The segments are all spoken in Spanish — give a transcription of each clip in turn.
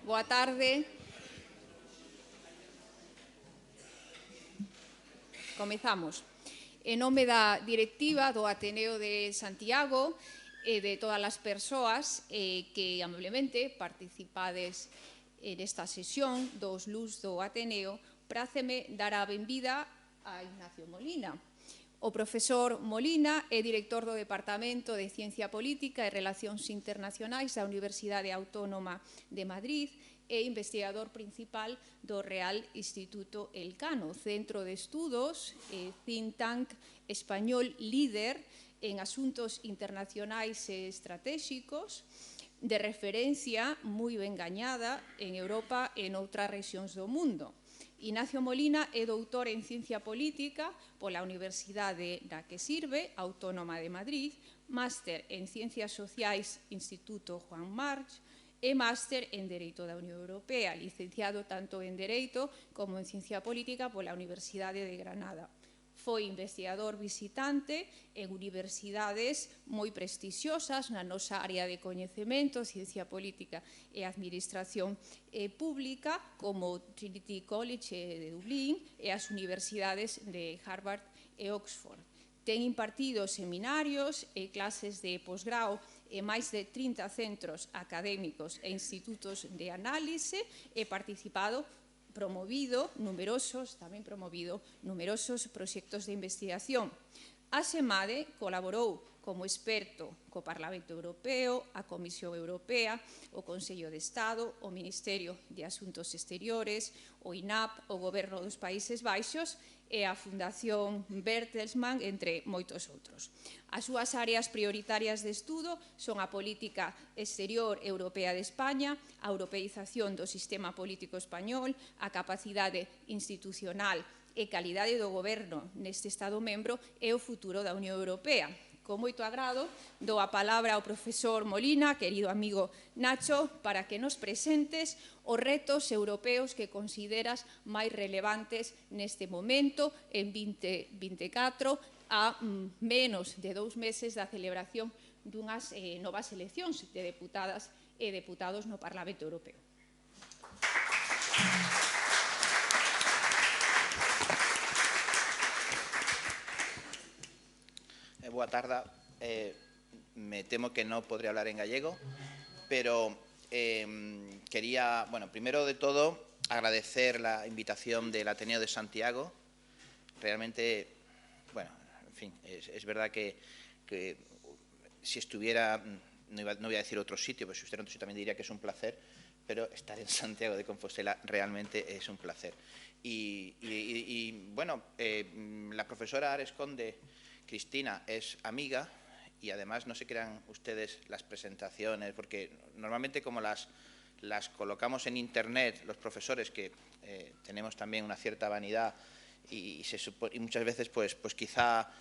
Boa tarde. Comezamos. En nome da directiva do Ateneo de Santiago e de todas as persoas que amablemente participades nesta sesión dos LUS do Ateneo, práceme dar a benvida a Ignacio Molina. O profesor Molina é director do Departamento de Ciencia Política e Relacións Internacionais da Universidade Autónoma de Madrid e investigador principal do Real Instituto Elcano, centro de estudos e think tank español líder en asuntos internacionais e estratégicos, de referencia moi ben gañada en Europa e en outras rexións do mundo. Ignacio Molina é doutor en Ciencia Política pola Universidade da que sirve, Autónoma de Madrid, máster en Ciencias Sociais, Instituto Juan March, e máster en Dereito da Unión Europea, licenciado tanto en Dereito como en Ciencia Política pola Universidade de Granada. Foi investigador visitante en universidades moi prestixiosas na nosa área de coñecemento, ciencia política e administración pública, como Trinity College de Dublín e as universidades de Harvard e Oxford. Ten impartido seminarios e clases de posgrao en máis de 30 centros académicos e institutos de análise e participado promovido numerosos proxectos de investigación. Asemade, colaborou como experto co Parlamento Europeo, a Comisión Europea, o Consello de Estado, o Ministerio de Asuntos Exteriores, o INAP, o Goberno dos Países Baixos e a Fundación Bertelsmann, entre moitos outros. As súas áreas prioritarias de estudo son a política exterior europea de España, a europeización do sistema político español, a capacidade institucional e calidade do goberno neste Estado membro e o futuro da Unión Europea. Con moito agrado, dou a palabra ao profesor Molina, querido amigo Nacho, para que nos presentes os retos europeos que consideras máis relevantes neste momento, en 2024, a menos de 2 meses da celebración dunhas novas eleccións de deputadas e deputados no Parlamento Europeo. Boa tarde. Me temo que no podré hablar en gallego, pero quería, bueno, primero de todo, agradecer la invitación del Ateneo de Santiago. Realmente, bueno, en fin, es verdad que si estuviera, no voy a decir otro sitio, pero si estuviera en otro sitio también diría que es un placer, pero estar en Santiago de Compostela realmente es un placer. Y bueno, la profesora Ares Conde, Cristina, es amiga y además no se crean ustedes las presentaciones, porque normalmente como las colocamos en internet los profesores, que tenemos también una cierta vanidad y muchas veces pues quizá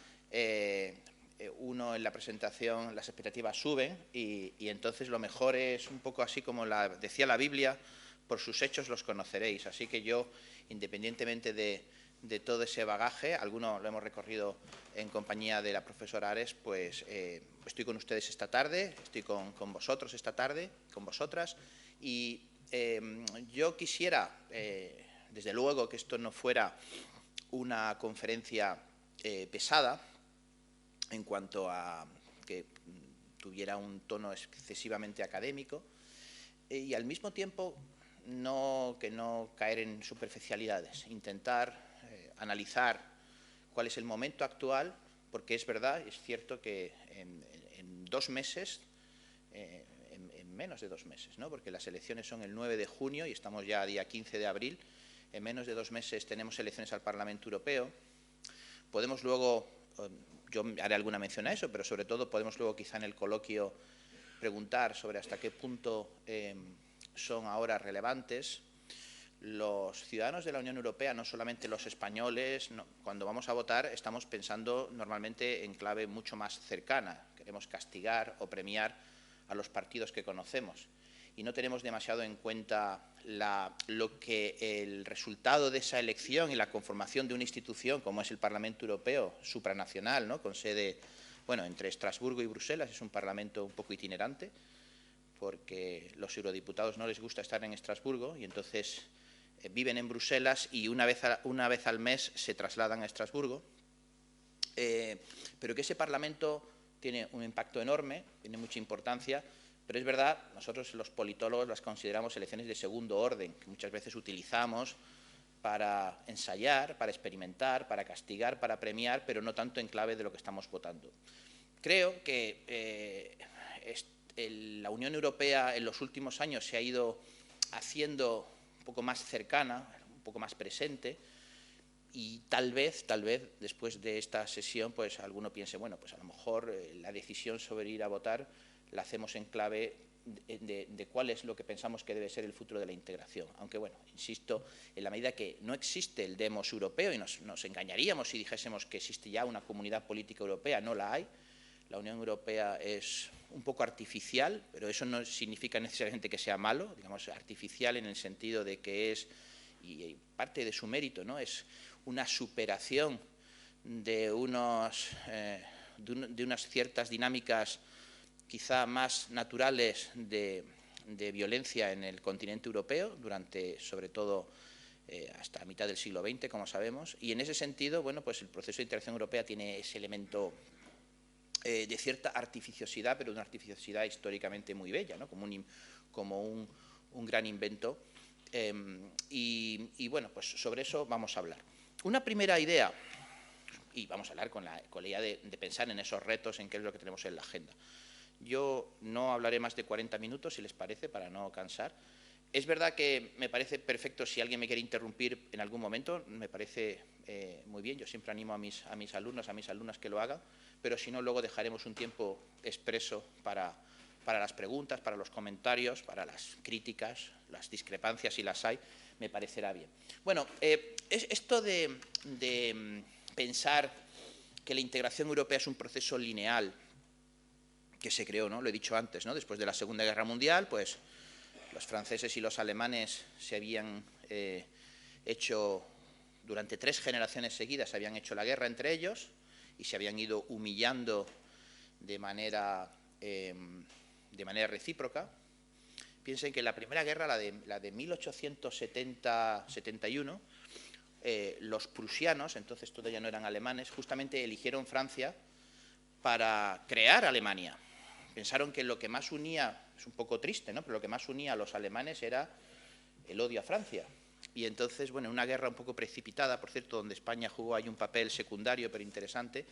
uno en la presentación las expectativas suben y entonces lo mejor es un poco así como decía la Biblia: por sus hechos los conoceréis. Así que yo, independientemente de todo ese bagaje, algunos lo hemos recorrido en compañía de la profesora Ares, pues estoy con ustedes esta tarde, estoy con vosotros esta tarde, con vosotras, y yo quisiera, desde luego, que esto no fuera una conferencia pesada, en cuanto a que tuviera un tono excesivamente académico, y al mismo tiempo que no caer en superficialidades, intentar analizar cuál es el momento actual, porque es verdad, es cierto que en 2 meses, en menos de 2 meses, ¿no? Porque las elecciones son el 9 de junio y estamos ya a día 15 de abril, en menos de 2 meses tenemos elecciones al Parlamento Europeo. Podemos luego, yo haré alguna mención a eso, pero sobre todo podemos luego quizá en el coloquio preguntar sobre hasta qué punto son ahora relevantes. Los ciudadanos de la Unión Europea, no solamente los españoles, cuando vamos a votar estamos pensando normalmente en clave mucho más cercana. Queremos castigar o premiar a los partidos que conocemos y no tenemos demasiado en cuenta lo que el resultado de esa elección y la conformación de una institución como es el Parlamento Europeo, supranacional, ¿no? Con sede, bueno, entre Estrasburgo y Bruselas, es un parlamento un poco itinerante, porque los eurodiputados no les gusta estar en Estrasburgo y entonces viven en Bruselas y una vez al mes se trasladan a Estrasburgo, pero que ese Parlamento tiene un impacto enorme, tiene mucha importancia, pero es verdad, nosotros los politólogos las consideramos elecciones de segundo orden, que muchas veces utilizamos para ensayar, para experimentar, para castigar, para premiar, pero no tanto en clave de lo que estamos votando. Creo que la Unión Europea en los últimos años se ha ido haciendo un poco más cercana, un poco más presente, y tal vez, después de esta sesión, pues alguno piense, bueno, pues a lo mejor la decisión sobre ir a votar la hacemos en clave de cuál es lo que pensamos que debe ser el futuro de la integración. Aunque, bueno, insisto, en la medida que no existe el demos europeo, y nos engañaríamos si dijésemos que existe ya una comunidad política europea, no la hay. La Unión Europea es un poco artificial, pero eso no significa necesariamente que sea malo, digamos, artificial en el sentido de que es, y parte de su mérito, ¿no?, es una superación de unas ciertas dinámicas quizá más naturales de violencia en el continente europeo, durante, sobre todo, hasta mitad del siglo XX, como sabemos, y en ese sentido, bueno, pues el proceso de integración europea tiene ese elemento de cierta artificiosidad, pero de una artificiosidad históricamente muy bella, ¿no?, como un gran invento, y bueno, pues sobre eso vamos a hablar. Una primera idea, y vamos a hablar con la idea de pensar en esos retos, en qué es lo que tenemos en la agenda. Yo no hablaré más de 40 minutos, si les parece, para no cansar. Es verdad que me parece perfecto si alguien me quiere interrumpir en algún momento, me parece muy bien. Yo siempre animo a mis alumnos, a mis alumnas que lo hagan, pero si no, luego dejaremos un tiempo expreso para las preguntas, para los comentarios, para las críticas, las discrepancias, si las hay, me parecerá bien. Bueno, esto de pensar que la integración europea es un proceso lineal, que se creó, ¿no?, lo he dicho antes, ¿no?, después de la Segunda Guerra Mundial, pues los franceses y los alemanes se habían hecho, durante 3 generaciones seguidas, se habían hecho la guerra entre ellos y se habían ido humillando de manera recíproca. Piensen que la primera guerra, la de 1870-71, los prusianos, entonces todavía no eran alemanes, justamente eligieron Francia para crear Alemania. Pensaron que lo que más unía, es un poco triste, ¿no?, pero lo que más unía a los alemanes era el odio a Francia. Y entonces, bueno, en una guerra un poco precipitada, por cierto, donde España jugó ahí un papel secundario pero interesante,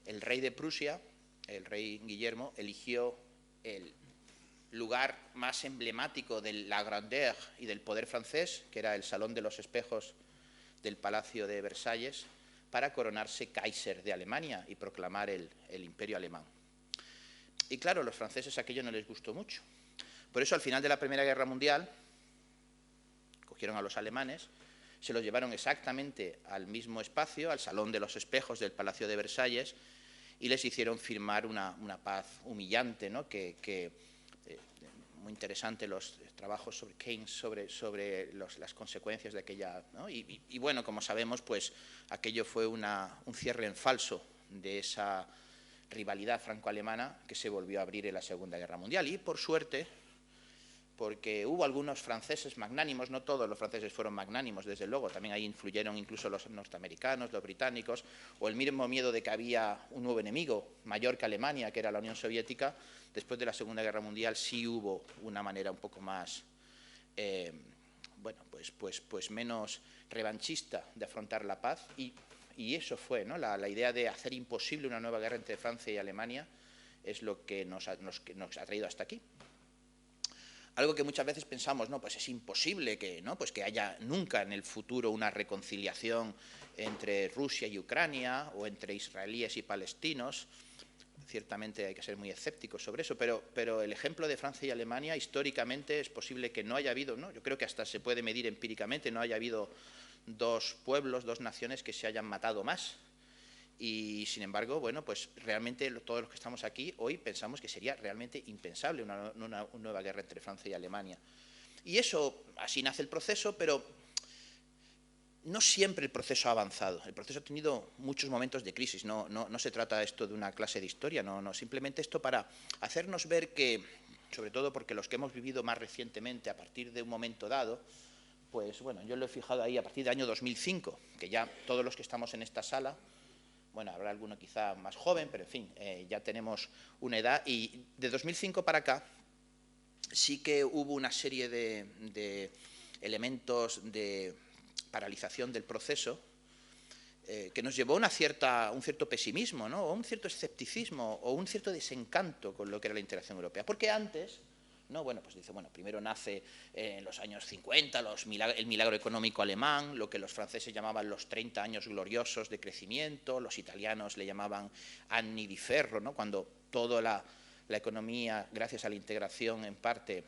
el rey de Prusia, el rey Guillermo, eligió el lugar más emblemático de la grandeur y del poder francés, que era el Salón de los Espejos del Palacio de Versalles, para coronarse Kaiser de Alemania y proclamar el imperio alemán. Y claro, a los franceses aquello no les gustó mucho. Por eso, al final de la Primera Guerra Mundial, cogieron a los alemanes, se los llevaron exactamente al mismo espacio, al Salón de los Espejos del Palacio de Versalles, y les hicieron firmar una paz humillante, ¿no?, muy interesante los trabajos sobre Keynes, sobre las consecuencias de aquella, ¿no? Y bueno, como sabemos, pues aquello fue un cierre en falso de esa rivalidad franco-alemana que se volvió a abrir en la Segunda Guerra Mundial. Y por suerte, porque hubo algunos franceses magnánimos, no todos los franceses fueron magnánimos, desde luego, también ahí influyeron incluso los norteamericanos, los británicos, o el mismo miedo de que había un nuevo enemigo mayor que Alemania, que era la Unión Soviética. Después de la Segunda Guerra Mundial sí hubo una manera un poco más, bueno, pues menos revanchista de afrontar la paz, y eso fue, ¿no?, la idea de hacer imposible una nueva guerra entre Francia y Alemania es lo que nos ha traído hasta aquí. Algo que muchas veces pensamos, no, pues es imposible que, ¿no?, pues que haya nunca en el futuro una reconciliación entre Rusia y Ucrania o entre israelíes y palestinos. Ciertamente hay que ser muy escépticos sobre eso, pero el ejemplo de Francia y Alemania, históricamente es posible que no haya habido, ¿no?, yo creo que hasta se puede medir empíricamente, no haya habido 2 pueblos, 2 naciones que se hayan matado más. Y, sin embargo, bueno, pues realmente todos los que estamos aquí hoy pensamos que sería realmente impensable una nueva guerra entre Francia y Alemania. Y eso, así nace el proceso, pero no siempre el proceso ha avanzado. El proceso ha tenido muchos momentos de crisis. No se trata esto de una clase de historia, no, simplemente esto para hacernos ver que sobre todo porque los que hemos vivido más recientemente a partir de un momento dado, pues bueno, yo lo he fijado ahí a partir del año 2005, que ya todos los que estamos en esta sala, bueno, habrá alguno quizá más joven, pero en fin, ya tenemos una edad, y de 2005 para acá sí que hubo una serie de elementos de paralización del proceso que nos llevó a un cierto pesimismo, ¿no? O un cierto escepticismo o un cierto desencanto con lo que era la integración europea. Porque antes, ¿no? Bueno, pues dice, bueno, primero nace en los años 50 el milagro económico alemán, lo que los franceses llamaban los 30 años gloriosos de crecimiento, los italianos le llamaban anni di ferro, ¿no? Cuando toda la economía, gracias a la integración en parte,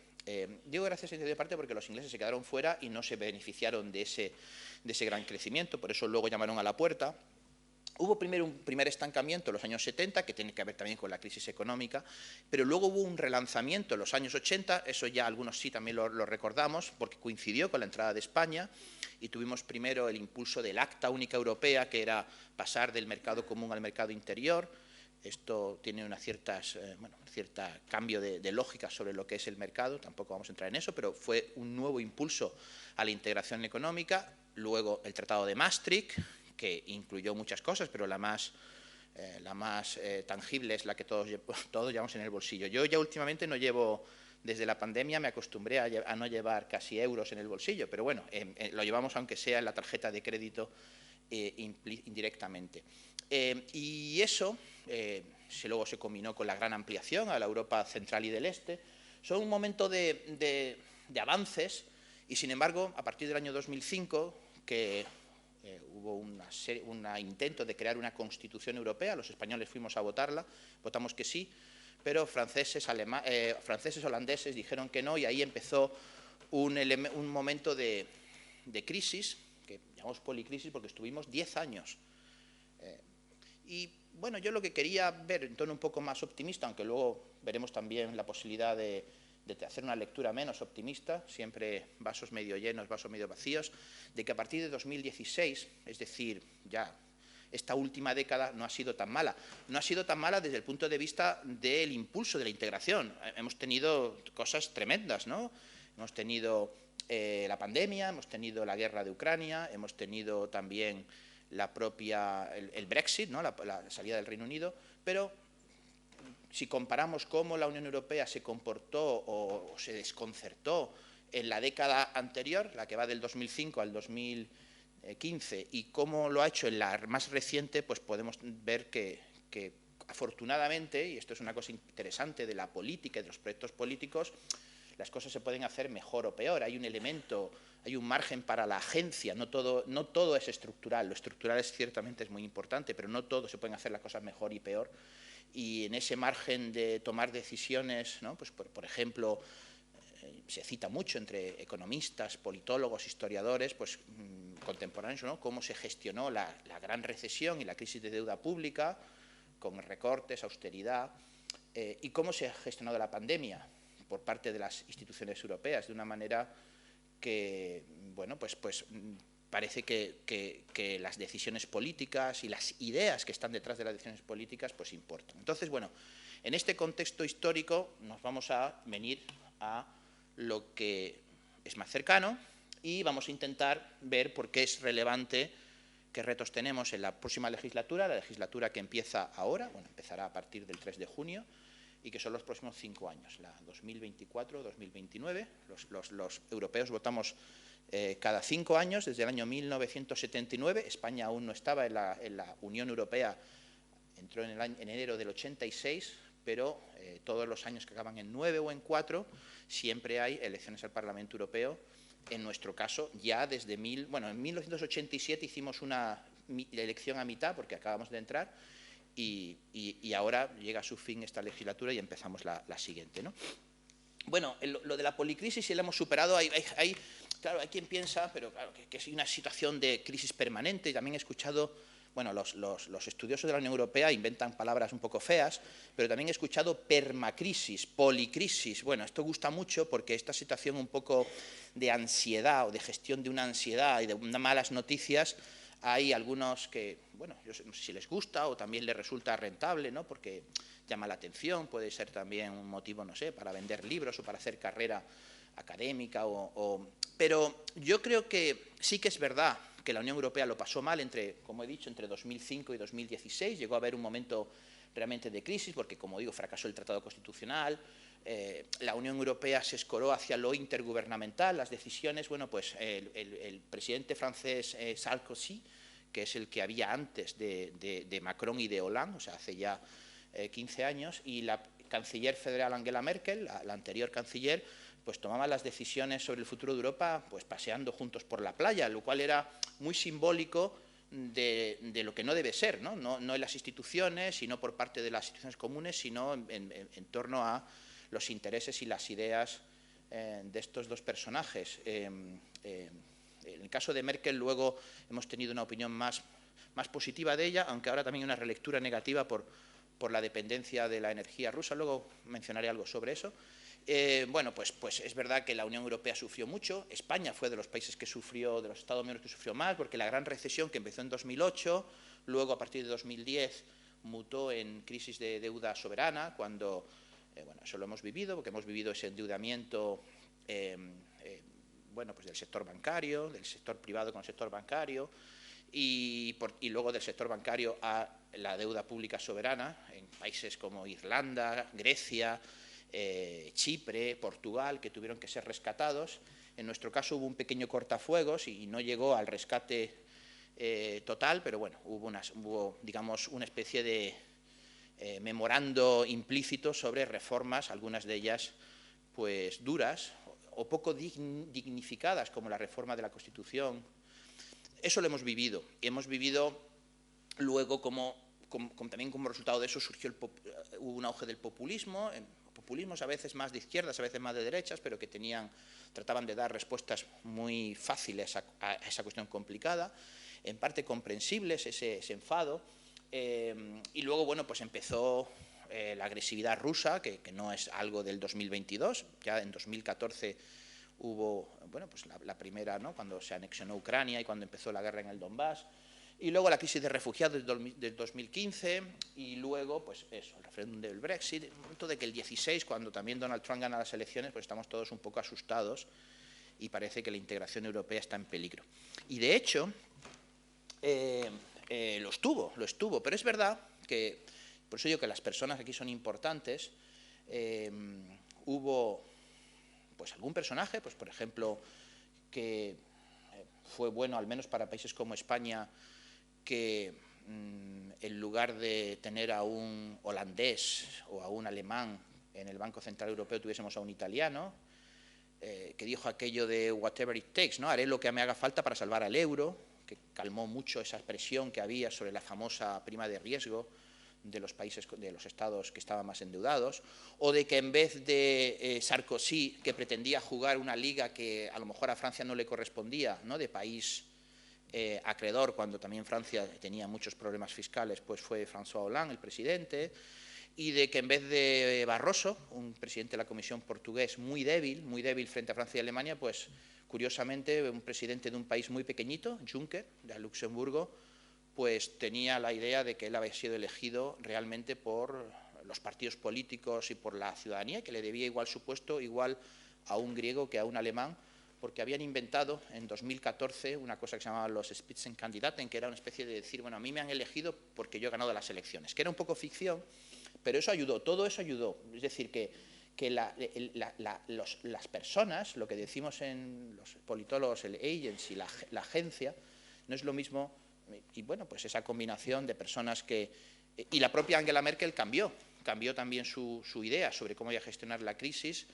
digo gracias a la integración en parte porque los ingleses se quedaron fuera y no se beneficiaron de ese gran crecimiento, por eso luego llamaron a la puerta. Hubo primero un primer estancamiento en los años 70, que tiene que ver también con la crisis económica, pero luego hubo un relanzamiento en los años 80, eso ya algunos sí también lo recordamos, porque coincidió con la entrada de España, y tuvimos primero el impulso del Acta Única Europea, que era pasar del mercado común al mercado interior. Esto tiene un cierto cambio de lógica sobre lo que es el mercado, tampoco vamos a entrar en eso, pero fue un nuevo impulso a la integración económica. Luego el Tratado de Maastricht, que incluyó muchas cosas, pero la más tangible es la que todos llevamos en el bolsillo. Yo ya últimamente no llevo, desde la pandemia me acostumbré a no llevar casi euros en el bolsillo, pero bueno, lo llevamos aunque sea en la tarjeta de crédito indirectamente. Y eso luego se combinó con la gran ampliación a la Europa central y del este. Son un momento de avances y, sin embargo, a partir del año 2005, que hubo un intento de crear una constitución europea, los españoles fuimos a votarla, votamos que sí, pero franceses, holandeses dijeron que no, y ahí empezó un momento de crisis, que llamamos policrisis porque estuvimos 10 años. Y bueno, yo lo que quería ver en tono un poco más optimista, aunque luego veremos también la posibilidad de hacer una lectura menos optimista, siempre vasos medio llenos, vasos medio vacíos, de que a partir de 2016, es decir, ya esta última década no ha sido tan mala. No ha sido tan mala desde el punto de vista del impulso de la integración. Hemos tenido cosas tremendas, ¿no? Hemos tenido la pandemia, hemos tenido la guerra de Ucrania, hemos tenido también el Brexit, ¿no? la salida del Reino Unido, pero si comparamos cómo la Unión Europea se comportó o se desconcertó en la década anterior, la que va del 2005 al 2015, y cómo lo ha hecho en la más reciente, pues podemos ver que afortunadamente, y esto es una cosa interesante de la política y de los proyectos políticos, las cosas se pueden hacer mejor o peor. Hay un elemento, hay un margen para la agencia, no todo es estructural. Lo estructural ciertamente es muy importante, pero no todo se pueden hacer las cosas mejor y peor. Y en ese margen de tomar decisiones, ¿no? Pues por ejemplo, se cita mucho entre economistas, politólogos, historiadores, pues contemporáneos, ¿no? Cómo se gestionó la gran recesión y la crisis de deuda pública, con recortes, austeridad, y cómo se ha gestionado la pandemia por parte de las instituciones europeas, de una manera que, bueno, pues parece que las decisiones políticas y las ideas que están detrás de las decisiones políticas pues importan. Entonces, bueno, en este contexto histórico nos vamos a venir a lo que es más cercano y vamos a intentar ver por qué es relevante, qué retos tenemos en la próxima legislatura, la legislatura que empieza ahora, bueno, empezará a partir del 3 de junio, y que son los próximos 5 años, la 2024-2029. Los europeos votamos cada 5 años, desde el año 1979. España aún no estaba en la Unión Europea, entró en enero del 86, pero todos los años que acaban en 9 o en 4, siempre hay elecciones al Parlamento Europeo. En nuestro caso, ya desde en 1987 hicimos una elección a mitad, porque acabamos de entrar, y ahora llega a su fin esta legislatura y empezamos la siguiente, ¿no? Bueno, lo de la policrisis sí la hemos superado. Claro, hay quien piensa, pero claro, que es una situación de crisis permanente. También he escuchado, bueno, los estudiosos de la Unión Europea inventan palabras un poco feas, pero también he escuchado permacrisis, policrisis. Bueno, esto gusta mucho porque esta situación un poco de ansiedad o de gestión de una ansiedad y de unas malas noticias Hay algunos que, bueno, yo no sé si les gusta o también les resulta rentable, ¿no? Porque llama la atención, puede ser también un motivo, no sé, para vender libros o para hacer carrera académica. Pero yo creo que sí que es verdad que la Unión Europea lo pasó mal como he dicho, entre 2005 y 2016. Llegó a haber un momento realmente de crisis porque, como digo, fracasó el Tratado Constitucional. La Unión Europea se escoró hacia lo intergubernamental, las decisiones, bueno, pues el presidente francés Sarkozy, que es el que había antes de Macron y de Hollande, o sea, hace ya 15 años, y la canciller federal Angela Merkel, la anterior canciller, pues tomaban las decisiones sobre el futuro de Europa pues paseando juntos por la playa, lo cual era muy simbólico de lo que no debe ser, ¿no? No en las instituciones, sino por parte de las instituciones comunes, sino en torno a los intereses y las ideas de estos dos personajes. En el caso de Merkel luego hemos tenido una opinión más positiva de ella, aunque ahora también una relectura negativa por la dependencia de la energía rusa. Luego mencionaré algo sobre eso. Bueno, pues es verdad que la Unión Europea sufrió mucho. España fue de los países que sufrió, de los Estados miembros que sufrió más, porque la gran recesión que empezó en 2008, luego a partir de 2010 mutó en crisis de deuda soberana, cuando, bueno, eso lo hemos vivido, porque hemos vivido ese endeudamiento, bueno, pues del sector bancario, del sector privado con el sector bancario, y luego del sector bancario a la deuda pública soberana en países como Irlanda, Grecia, Chipre, Portugal, que tuvieron que ser rescatados. En nuestro caso hubo un pequeño cortafuegos y no llegó al rescate total, pero bueno, hubo, digamos, una especie de memorando implícito sobre reformas, algunas de ellas pues duras o poco dignificadas, como la reforma de la Constitución. Eso lo hemos vivido. Y hemos vivido luego también como resultado de eso hubo un auge del populismo, populismos a veces más de izquierdas, a veces más de derechas, pero que trataban de dar respuestas muy fáciles a esa cuestión complicada, en parte comprensibles ese enfado, y luego, bueno, pues empezó la agresividad rusa, que no es algo del 2022, ya en 2014 hubo, bueno, pues la primera, ¿no?, cuando se anexionó Ucrania y cuando empezó la guerra en el Donbass. Y luego la crisis de refugiados del 2015 y luego, pues eso, el referéndum del Brexit, el momento de que el 16, cuando también Donald Trump gana las elecciones, pues estamos todos un poco asustados y parece que la integración europea está en peligro. Y de hecho, lo estuvo, pero es verdad que, por eso digo que las personas aquí son importantes. Hubo pues algún personaje, pues por ejemplo, que fue bueno, al menos para países como España, que en lugar de tener a un holandés o a un alemán en el Banco Central Europeo tuviésemos a un italiano, que dijo aquello de whatever it takes, ¿no? Haré lo que me haga falta para salvar al euro, que calmó mucho esa presión que había sobre la famosa prima de riesgo de los países, de los estados que estaban más endeudados, o de que en vez de Sarkozy, que pretendía jugar una liga que a lo mejor a Francia no le correspondía, ¿no?, de país acreedor, cuando también Francia tenía muchos problemas fiscales, pues fue François Hollande el presidente, y de que en vez de Barroso, un presidente de la Comisión portugués muy débil frente a Francia y Alemania, pues curiosamente un presidente de un país muy pequeñito, Juncker, de Luxemburgo, pues tenía la idea de que él había sido elegido realmente por los partidos políticos y por la ciudadanía, que le debía igual su puesto, igual a un griego que a un alemán, porque habían inventado en 2014 una cosa que se llamaba los Spitzenkandidaten, que era una especie de decir, bueno, a mí me han elegido porque yo he ganado las elecciones, que era un poco ficción, pero eso ayudó, todo eso ayudó. Es decir, que las personas, lo que decimos en los politólogos, el agency, la agencia, no es lo mismo. Y bueno, pues esa combinación de personas que... Y la propia Angela Merkel cambió también su idea sobre cómo iba a gestionar la crisis,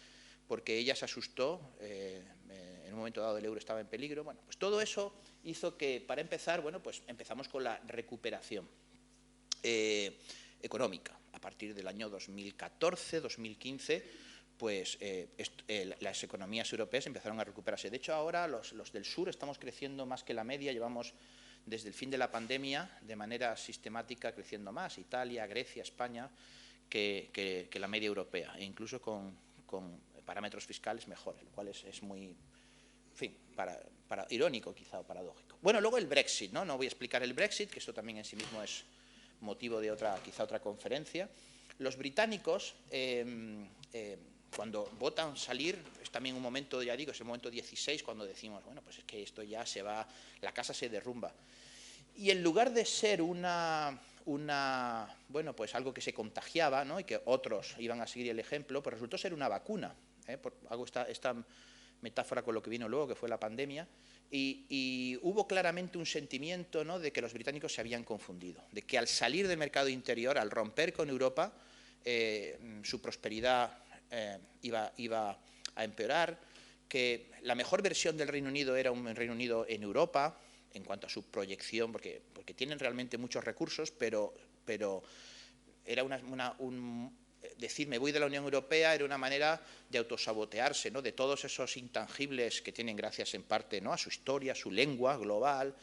porque ella se asustó, en un momento dado el euro estaba en peligro. Bueno, pues todo eso hizo que, para empezar, bueno, pues empezamos con la recuperación económica. A partir del año 2014, 2015, pues las economías europeas empezaron a recuperarse. De hecho, ahora los del sur estamos creciendo más que la media, llevamos desde el fin de la pandemia de manera sistemática creciendo más, Italia, Grecia, España, que la media europea, e incluso con parámetros fiscales mejores, lo cual es muy fin, irónico quizá o paradójico. Bueno, luego el Brexit, ¿no? No voy a explicar el Brexit, que esto también en sí mismo es motivo de quizá otra conferencia. Los británicos, cuando votan salir, es también un momento, ya digo, es el momento 16, cuando decimos, bueno, pues es que esto ya se va, la casa se derrumba. Y en lugar de ser bueno, pues algo que se contagiaba, ¿no? Y que otros iban a seguir el ejemplo, pues resultó ser una vacuna. Hago esta metáfora con lo que vino luego, que fue la pandemia, y hubo claramente un sentimiento, ¿no?, de que los británicos se habían confundido, de que al salir del mercado interior, al romper con Europa, su prosperidad iba a empeorar, que la mejor versión del Reino Unido era un Reino Unido en Europa, en cuanto a su proyección, porque tienen realmente muchos recursos, pero era decir me voy de la Unión Europea era una manera de autosabotearse, ¿no?, de todos esos intangibles que tienen gracias en parte, ¿no?, a su historia, su lengua global,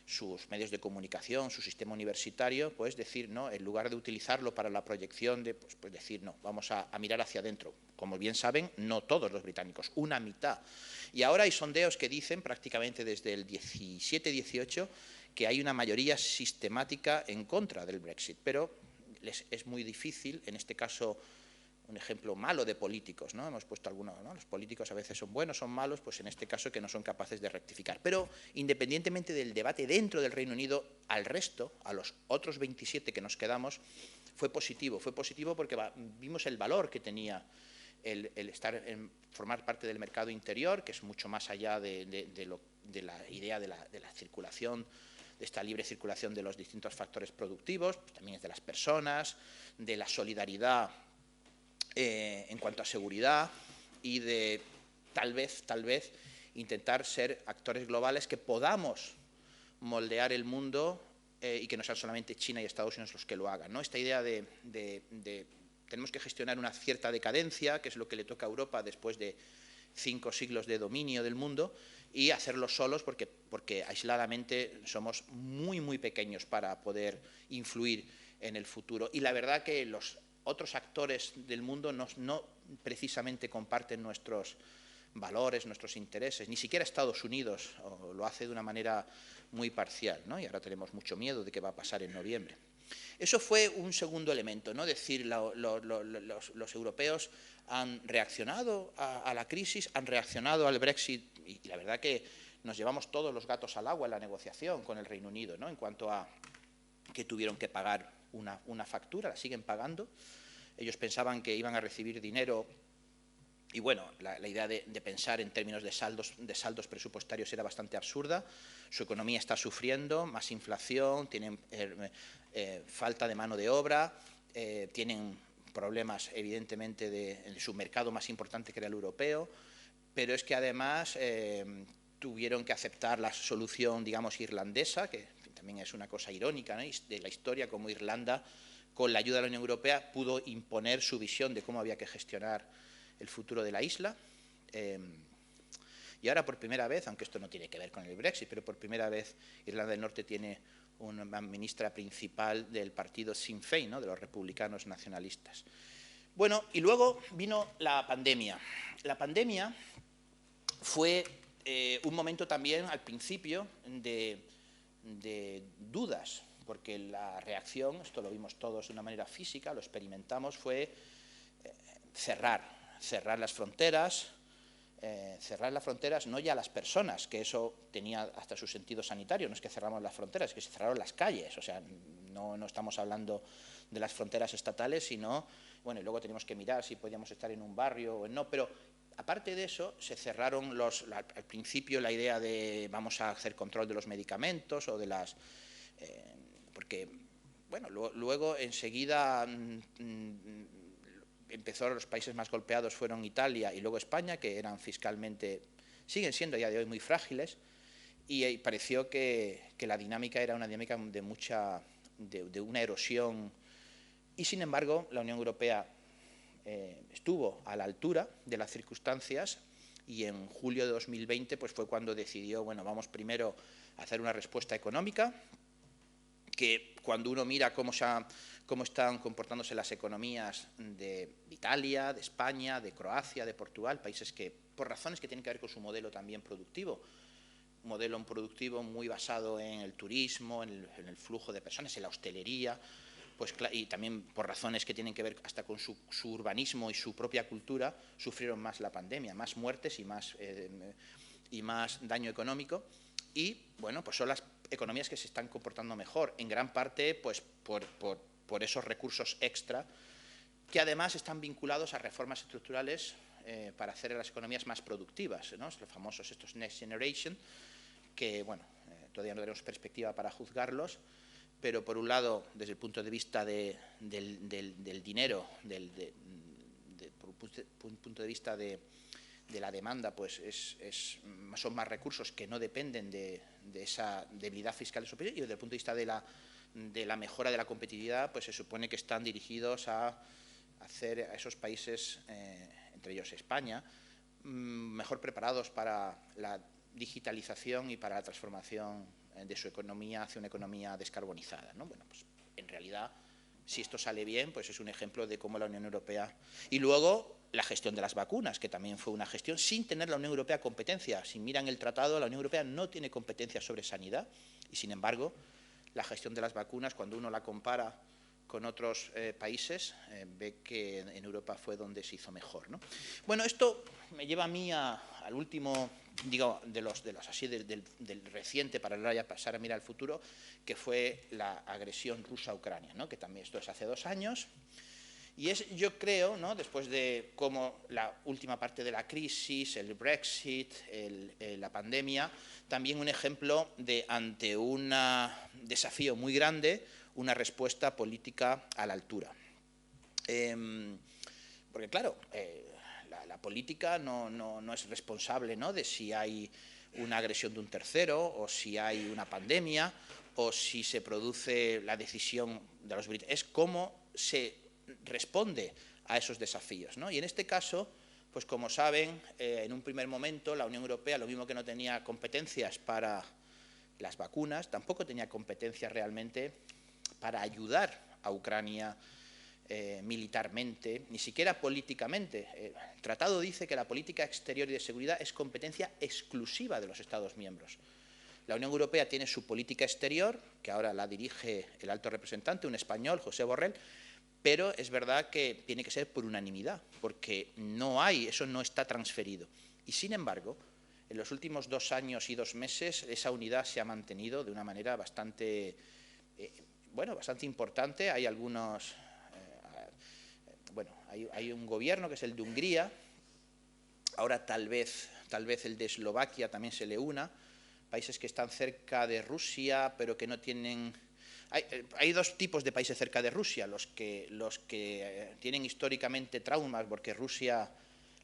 sus medios de comunicación, su sistema universitario, pues decir, no, en lugar de utilizarlo para la proyección de, pues decir, no, vamos a mirar hacia adentro. Como bien saben, no todos los británicos, una mitad. Y ahora hay sondeos que dicen, prácticamente desde el 17-18, que hay una mayoría sistemática en contra del Brexit, pero es muy difícil, en este caso, un ejemplo malo de políticos, ¿no? Hemos puesto algunos, ¿no? Los políticos a veces son buenos, son malos, pues en este caso que no son capaces de rectificar. Pero independientemente del debate dentro del Reino Unido, al resto, a los otros 27 que nos quedamos, fue positivo porque vimos el valor que tenía el formar parte del mercado interior, que es mucho más allá de la idea de la circulación, de esta libre circulación de los distintos factores productivos, pues también es de las personas, de la solidaridad en cuanto a seguridad y de tal vez intentar ser actores globales que podamos moldear el mundo y que no sean solamente China y Estados Unidos los que lo hagan, ¿no? Esta idea de tenemos que gestionar una cierta decadencia, que es lo que le toca a Europa después de 5 siglos de dominio del mundo, y hacerlo solos porque aisladamente somos muy, muy pequeños para poder influir en el futuro. Y la verdad que los otros actores del mundo no precisamente comparten nuestros valores, nuestros intereses, ni siquiera Estados Unidos lo hace de una manera muy parcial, ¿no? Y ahora tenemos mucho miedo de qué va a pasar en noviembre. Eso fue un segundo elemento, ¿no? Es decir, los europeos han reaccionado a la crisis, han reaccionado al Brexit, y la verdad que nos llevamos todos los gatos al agua en la negociación con el Reino Unido, ¿no?, en cuanto a que tuvieron que pagar una factura, la siguen pagando. Ellos pensaban que iban a recibir dinero y, bueno, la idea de pensar en términos de saldos presupuestarios era bastante absurda. Su economía está sufriendo, más inflación, tienen falta de mano de obra, tienen problemas, evidentemente, en su mercado más importante, que era el europeo, pero es que además tuvieron que aceptar la solución, digamos, irlandesa, que también es una cosa irónica, ¿no?, de la historia, como Irlanda, con la ayuda de la Unión Europea, pudo imponer su visión de cómo había que gestionar el futuro de la isla. Y ahora, por primera vez, aunque esto no tiene que ver con el Brexit, pero por primera vez Irlanda del Norte tiene una ministra principal del partido Sinn Féin, ¿no?, de los republicanos nacionalistas. Bueno, y luego vino la pandemia. La pandemia fue un momento también, al principio, de dudas, porque la reacción, esto lo vimos todos de una manera física, lo experimentamos, fue cerrar las fronteras, no ya las personas, que eso tenía hasta su sentido sanitario, no es que cerramos las fronteras, es que se cerraron las calles, o sea, no estamos hablando de las fronteras estatales, sino, bueno, y luego teníamos que mirar si podíamos estar en un barrio o no, pero aparte de eso, se cerraron al principio la idea de vamos a hacer control de los medicamentos o de las... porque, bueno, luego enseguida los países más golpeados fueron Italia y luego España, que eran fiscalmente, siguen siendo a día de hoy muy frágiles, y pareció que la dinámica era una dinámica de una erosión, y sin embargo la Unión Europea estuvo a la altura de las circunstancias, y en julio de 2020 pues fue cuando decidió, bueno, vamos primero a hacer una respuesta económica, que cuando uno mira cómo están comportándose las economías de Italia, de España, de Croacia, de Portugal, países que por razones que tienen que ver con su modelo también productivo. Un modelo productivo muy basado en el turismo, en el flujo de personas, en la hostelería, pues, y también por razones que tienen que ver hasta con su urbanismo y su propia cultura, sufrieron más la pandemia, más muertes y más daño económico. Y, bueno, pues son las economías que se están comportando mejor, en gran parte pues por esos recursos extra, que además están vinculados a reformas estructurales para hacer las economías más productivas, ¿no? Los famosos estos Next Generation, que, bueno, todavía no tenemos perspectiva para juzgarlos, pero por un lado, desde el punto de vista del dinero, por un punto de vista de la demanda, pues son más recursos que no dependen de esa debilidad fiscal superior, y desde el punto de vista de la mejora de la competitividad, pues se supone que están dirigidos a hacer a esos países, entre ellos España, mejor preparados para la digitalización y para la transformación de su economía hacia una economía descarbonizada, ¿no? Bueno, pues en realidad, si esto sale bien, pues es un ejemplo de cómo la Unión Europea... Y luego la gestión de las vacunas, que también fue una gestión sin tener la Unión Europea competencia. Si miran el tratado, la Unión Europea no tiene competencia sobre sanidad, y sin embargo, la gestión de las vacunas, cuando uno la compara con otros países, ve que en Europa fue donde se hizo mejor, ¿no? Bueno, esto me lleva a mí al último, digo, del reciente, para ahora ya pasar a mirar al futuro, que fue la agresión rusa a Ucrania, ¿no? Que también esto es hace 2 años. Y es, yo creo, ¿no?, después de cómo la última parte de la crisis, el Brexit, la pandemia, también un ejemplo de, ante un desafío muy grande, una respuesta política a la altura. Porque, claro, la política no es responsable, ¿no?, de si hay una agresión de un tercero, o si hay una pandemia, o si se produce la decisión de los británicos. Es cómo se responde a esos desafíos, ¿no? Y en este caso, pues como saben, en un primer momento la Unión Europea, lo mismo que no tenía competencias para las vacunas, tampoco tenía competencias realmente para ayudar a Ucrania militarmente, ni siquiera políticamente. El tratado dice que la política exterior y de seguridad es competencia exclusiva de los Estados miembros. La Unión Europea tiene su política exterior, que ahora la dirige el alto representante, un español, José Borrell, pero es verdad que tiene que ser por unanimidad, porque eso no está transferido. Y sin embargo, en los últimos 2 años y 2 meses, esa unidad se ha mantenido de una manera bastante, bastante importante. Hay algunos, hay un gobierno que es el de Hungría, ahora tal vez el de Eslovaquia también se le una, países que están cerca de Rusia, pero que no tienen... Hay 2 tipos de países cerca de Rusia, los que tienen históricamente traumas porque Rusia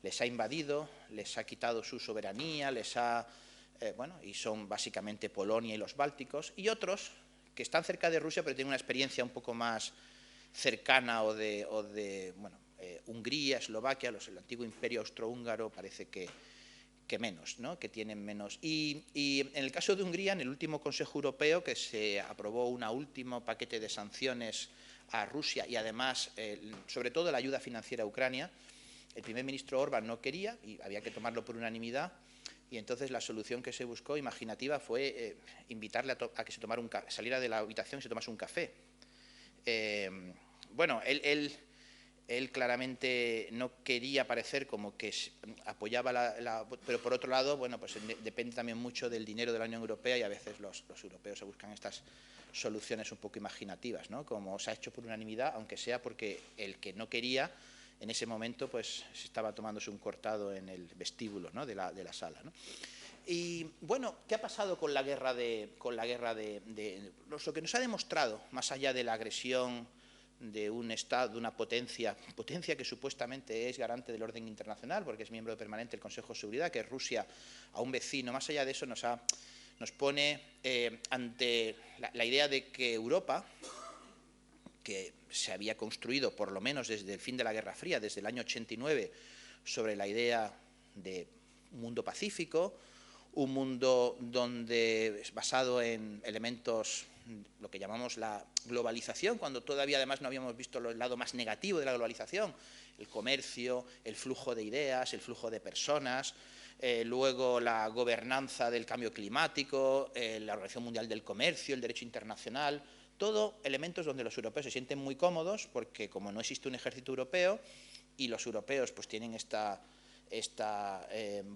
les ha invadido, les ha quitado su soberanía, y son básicamente Polonia y los Bálticos, y otros que están cerca de Rusia pero tienen una experiencia un poco más cercana Hungría, Eslovaquia, el antiguo imperio austrohúngaro parece que menos, ¿no?, que tienen menos. Y en el caso de Hungría, en el último Consejo Europeo, que se aprobó un último paquete de sanciones a Rusia y además, sobre todo, la ayuda financiera a Ucrania, el primer ministro Orbán no quería y había que tomarlo por unanimidad, y entonces la solución que se buscó, imaginativa, fue invitarle a que saliera de la habitación y se tomase un café. Él claramente no quería parecer como que apoyaba pero por otro lado, pues depende también mucho del dinero de la Unión Europea, y a veces los europeos se buscan estas soluciones un poco imaginativas, ¿no?, como se ha hecho por unanimidad, aunque sea porque el que no quería en ese momento pues se estaba tomándose un cortado en el vestíbulo, ¿no?, de la sala, ¿no? Y bueno, ¿qué ha pasado con la guerra lo que nos ha demostrado, más allá de la agresión de un Estado, de una potencia que supuestamente es garante del orden internacional, porque es miembro permanente del Consejo de Seguridad, que es Rusia, a un vecino? Más allá de eso, nos pone ante la idea de que Europa, que se había construido por lo menos desde el fin de la Guerra Fría, desde el año 89, sobre la idea de un mundo pacífico, un mundo basado en elementos lo que llamamos la globalización, cuando todavía además no habíamos visto el lado más negativo de la globalización, el comercio, el flujo de ideas, el flujo de personas, luego la gobernanza del cambio climático, la Organización Mundial del Comercio, el derecho internacional, todo elementos donde los europeos se sienten muy cómodos porque como no existe un ejército europeo y los europeos pues tienen esta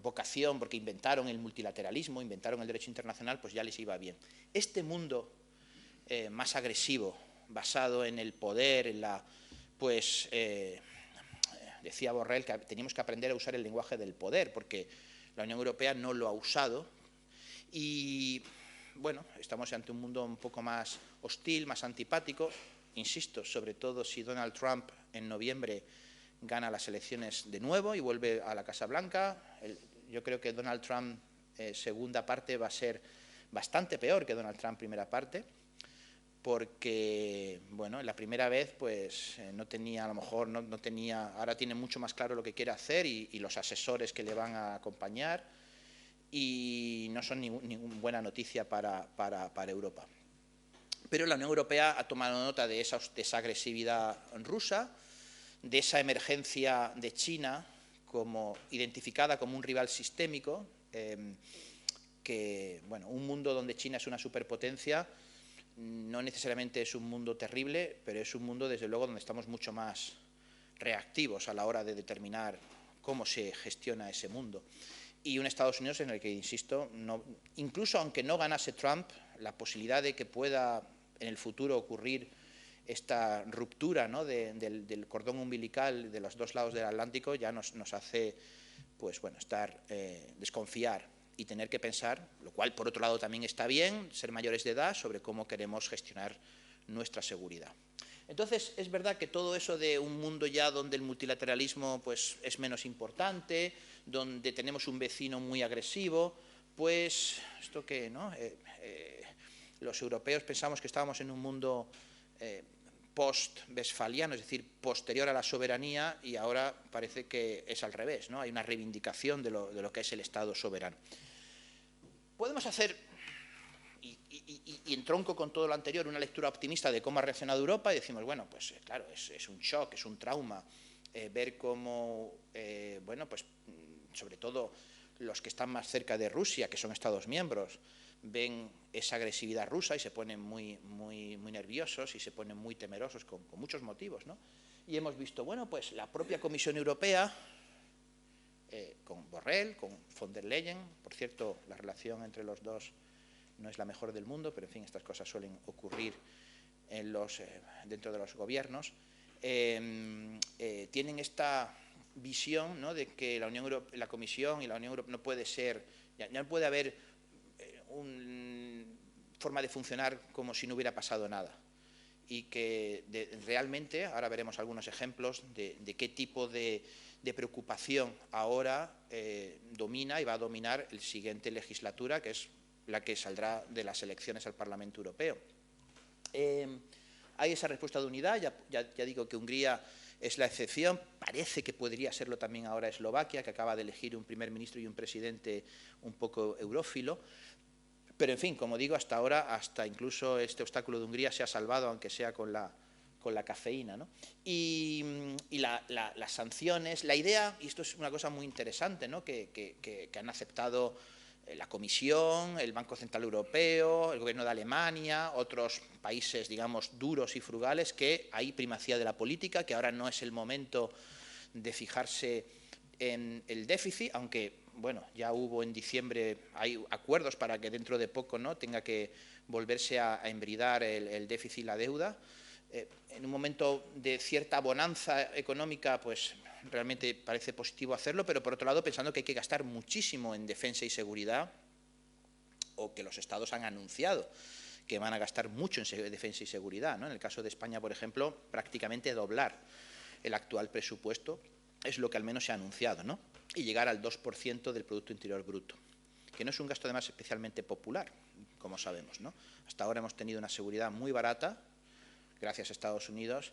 vocación porque inventaron el multilateralismo, inventaron el derecho internacional, pues ya les iba bien. Este mundo más agresivo, basado en el poder, en la, pues decía Borrell que teníamos que aprender a usar el lenguaje del poder, porque la Unión Europea no lo ha usado y bueno, estamos ante un mundo un poco más hostil, más antipático, insisto, sobre todo si Donald Trump en noviembre gana las elecciones de nuevo y vuelve a la Casa Blanca. Yo creo que Donald Trump segunda parte va a ser bastante peor que Donald Trump primera parte, porque, bueno, la primera vez pues no tenía, a lo mejor no tenía, ahora tiene mucho más claro lo que quiere hacer y los asesores que le van a acompañar y no son ninguna buena noticia para Europa. Pero la Unión Europea ha tomado nota de esa agresividad rusa, de esa emergencia de China como identificada como un rival sistémico, que, bueno, un mundo donde China es una superpotencia no necesariamente es un mundo terrible, pero es un mundo, desde luego, donde estamos mucho más reactivos a la hora de determinar cómo se gestiona ese mundo. Y un Estados Unidos en el que, insisto, incluso aunque no ganase Trump, la posibilidad de que pueda en el futuro ocurrir esta ruptura, ¿no?, del cordón umbilical de los dos lados del Atlántico ya nos hace pues, bueno, desconfiar y tener que pensar, lo cual por otro lado también está bien, ser mayores de edad, sobre cómo queremos gestionar nuestra seguridad. Entonces, es verdad que todo eso de un mundo ya donde el multilateralismo pues, es menos importante, donde tenemos un vecino muy agresivo, pues, ¿esto qué, no? Los europeos pensamos que estábamos en un mundo post-westfaliano, es decir, posterior a la soberanía, y ahora parece que es al revés, ¿no? Hay una reivindicación de lo que es el Estado soberano. Podemos hacer, y entronco con todo lo anterior, una lectura optimista de cómo ha reaccionado Europa y decimos, bueno, pues claro, es un shock, es un trauma, ver cómo, bueno, pues sobre todo los que están más cerca de Rusia, que son Estados miembros, ven esa agresividad rusa y se ponen muy nerviosos y se ponen muy temerosos con muchos motivos, ¿no? Y hemos visto, bueno, pues la propia Comisión Europea, con Borrell, con von der Leyen, por cierto, la relación entre los dos no es la mejor del mundo, pero en fin, estas cosas suelen ocurrir dentro de los gobiernos, tienen esta visión, ¿no?, de que la Comisión y la Unión Europea no puede ser, ya no puede haber una forma de funcionar como si no hubiera pasado nada y que realmente, ahora veremos algunos ejemplos de qué tipo de preocupación ahora domina y va a dominar la siguiente legislatura, que es la que saldrá de las elecciones al Parlamento Europeo. Hay esa respuesta de unidad, ya digo que Hungría es la excepción, parece que podría serlo también ahora Eslovaquia, que acaba de elegir un primer ministro y un presidente un poco eurófilo. Pero, en fin, como digo, hasta ahora, hasta incluso este obstáculo de Hungría se ha salvado, aunque sea con la cafeína, ¿no? Y las sanciones, la idea, y esto es una cosa muy interesante, ¿no?, que han aceptado la Comisión, el Banco Central Europeo, el Gobierno de Alemania, otros países, digamos, duros y frugales, que hay primacía de la política, que ahora no es el momento de fijarse en el déficit, aunque, bueno, ya hubo en diciembre, hay acuerdos para que dentro de poco, ¿no?, tenga que volverse a embridar el déficit y la deuda. En un momento de cierta bonanza económica, pues realmente parece positivo hacerlo, pero por otro lado pensando que hay que gastar muchísimo en defensa y seguridad, o que los estados han anunciado que van a gastar mucho en defensa y seguridad, ¿no? En el caso de España, por ejemplo, prácticamente doblar el actual presupuesto es lo que al menos se ha anunciado, ¿no?, y llegar al 2% del Producto Interior Bruto, que no es un gasto además especialmente popular, como sabemos, ¿no? Hasta ahora hemos tenido una seguridad muy barata, gracias a Estados Unidos,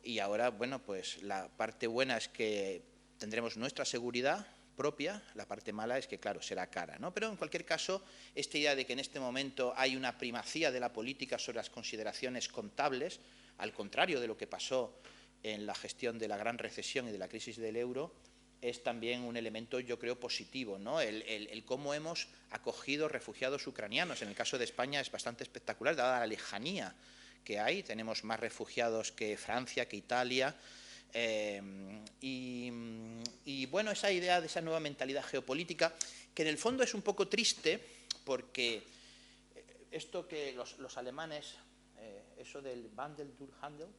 y ahora, bueno, pues la parte buena es que tendremos nuestra seguridad, propia. La parte mala es que, claro, será cara, ¿no? Pero en cualquier caso, esta idea de que en este momento hay una primacía de la política sobre las consideraciones contables, al contrario de lo que pasó en la gestión de la gran recesión y de la crisis del euro, es también un elemento, yo creo, positivo, ¿no? El cómo hemos acogido refugiados ucranianos. En el caso de España es bastante espectacular, dada la lejanía que hay. Tenemos más refugiados que Francia, que Italia. Y bueno, esa idea de esa nueva mentalidad geopolítica, que en el fondo es un poco triste, porque esto que los alemanes, eso del Wandel durch Handel,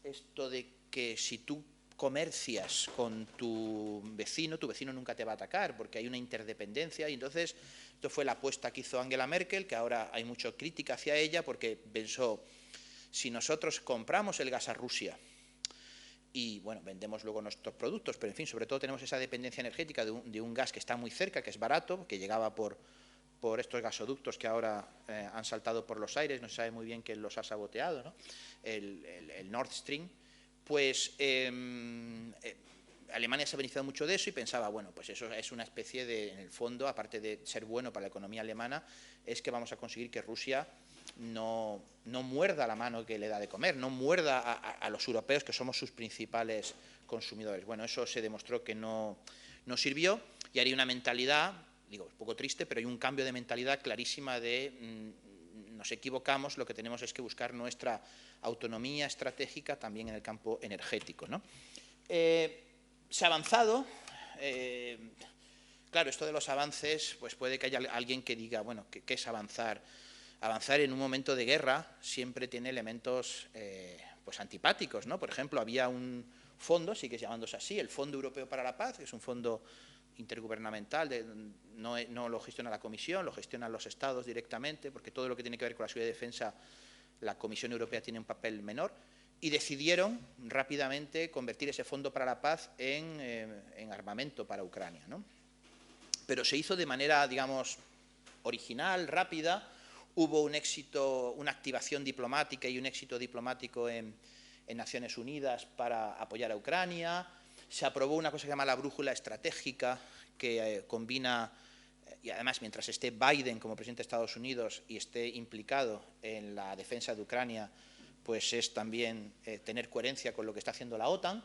esto de que si tú comercias con tu vecino nunca te va a atacar, porque hay una interdependencia, y entonces esto fue la apuesta que hizo Angela Merkel, que ahora hay mucha crítica hacia ella, porque pensó, si nosotros compramos el gas a Rusia y, bueno, vendemos luego nuestros productos, pero en fin, sobre todo tenemos esa dependencia energética de un gas que está muy cerca, que es barato, que llegaba por estos gasoductos que ahora han saltado por los aires, no se sabe muy bien quién los ha saboteado, ¿no? El Nord Stream, pues Alemania se ha beneficiado mucho de eso y pensaba, bueno, pues eso es una especie de, en el fondo, aparte de ser bueno para la economía alemana, es que vamos a conseguir que Rusia no muerda la mano que le da de comer, no muerda a los europeos, que somos sus principales consumidores. Bueno, eso se demostró que no sirvió, y haría una mentalidad, digo, un poco triste, pero hay un cambio de mentalidad clarísima de nos equivocamos, lo que tenemos es que buscar nuestra autonomía estratégica también en el campo energético, ¿no? Se ha avanzado, claro, esto de los avances, pues puede que haya alguien que diga, bueno, ¿qué es avanzar? Avanzar en un momento de guerra siempre tiene elementos pues antipáticos, ¿no? Por ejemplo, había un fondo, sigue llamándose así, el Fondo Europeo para la Paz, que es un fondo intergubernamental, no lo gestiona la Comisión, lo gestionan los Estados directamente, porque todo lo que tiene que ver con la seguridad y defensa, la Comisión Europea tiene un papel menor, y decidieron rápidamente convertir ese Fondo para la Paz en armamento para Ucrania, ¿no? Pero se hizo de manera, digamos, original, rápida. Hubo un éxito, una activación diplomática y un éxito diplomático en Naciones Unidas para apoyar a Ucrania. Se aprobó una cosa que se llama la brújula estratégica, que combina, y además mientras esté Biden como presidente de Estados Unidos y esté implicado en la defensa de Ucrania, pues es también tener coherencia con lo que está haciendo la OTAN.